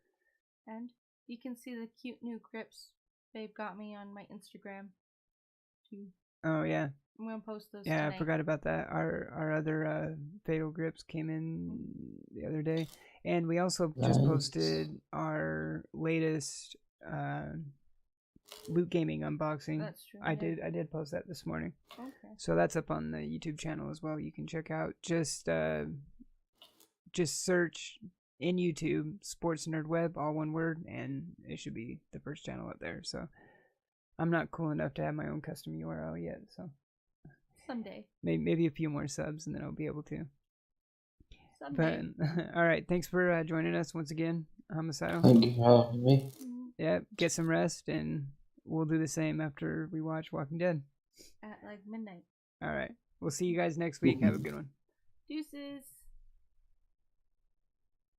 And you can see the cute new grips Babe got me on my Instagram too.
Oh yeah,
I'm gonna post those.
Yeah,
tonight.
I forgot about that. Our other Fatal grips came in the other day, and we also just posted our latest Loot Gaming unboxing.
That's true.
I did post that this morning.
Okay.
So that's up on the YouTube channel as well. You can check out. Just search in YouTube Sports Nerd Web, all one word, and it should be the first channel up there. So I'm not cool enough to have my own custom URL yet. So
Someday.
Maybe a few more subs, and then I'll be able to.
Someday.
But all right, thanks for joining us once again, Homicidal.
Thank you for having me.
Yeah, get some rest, and we'll do the same after we watch Walking Dead.
At like midnight.
All right, we'll see you guys next week. Have a good one.
Deuces.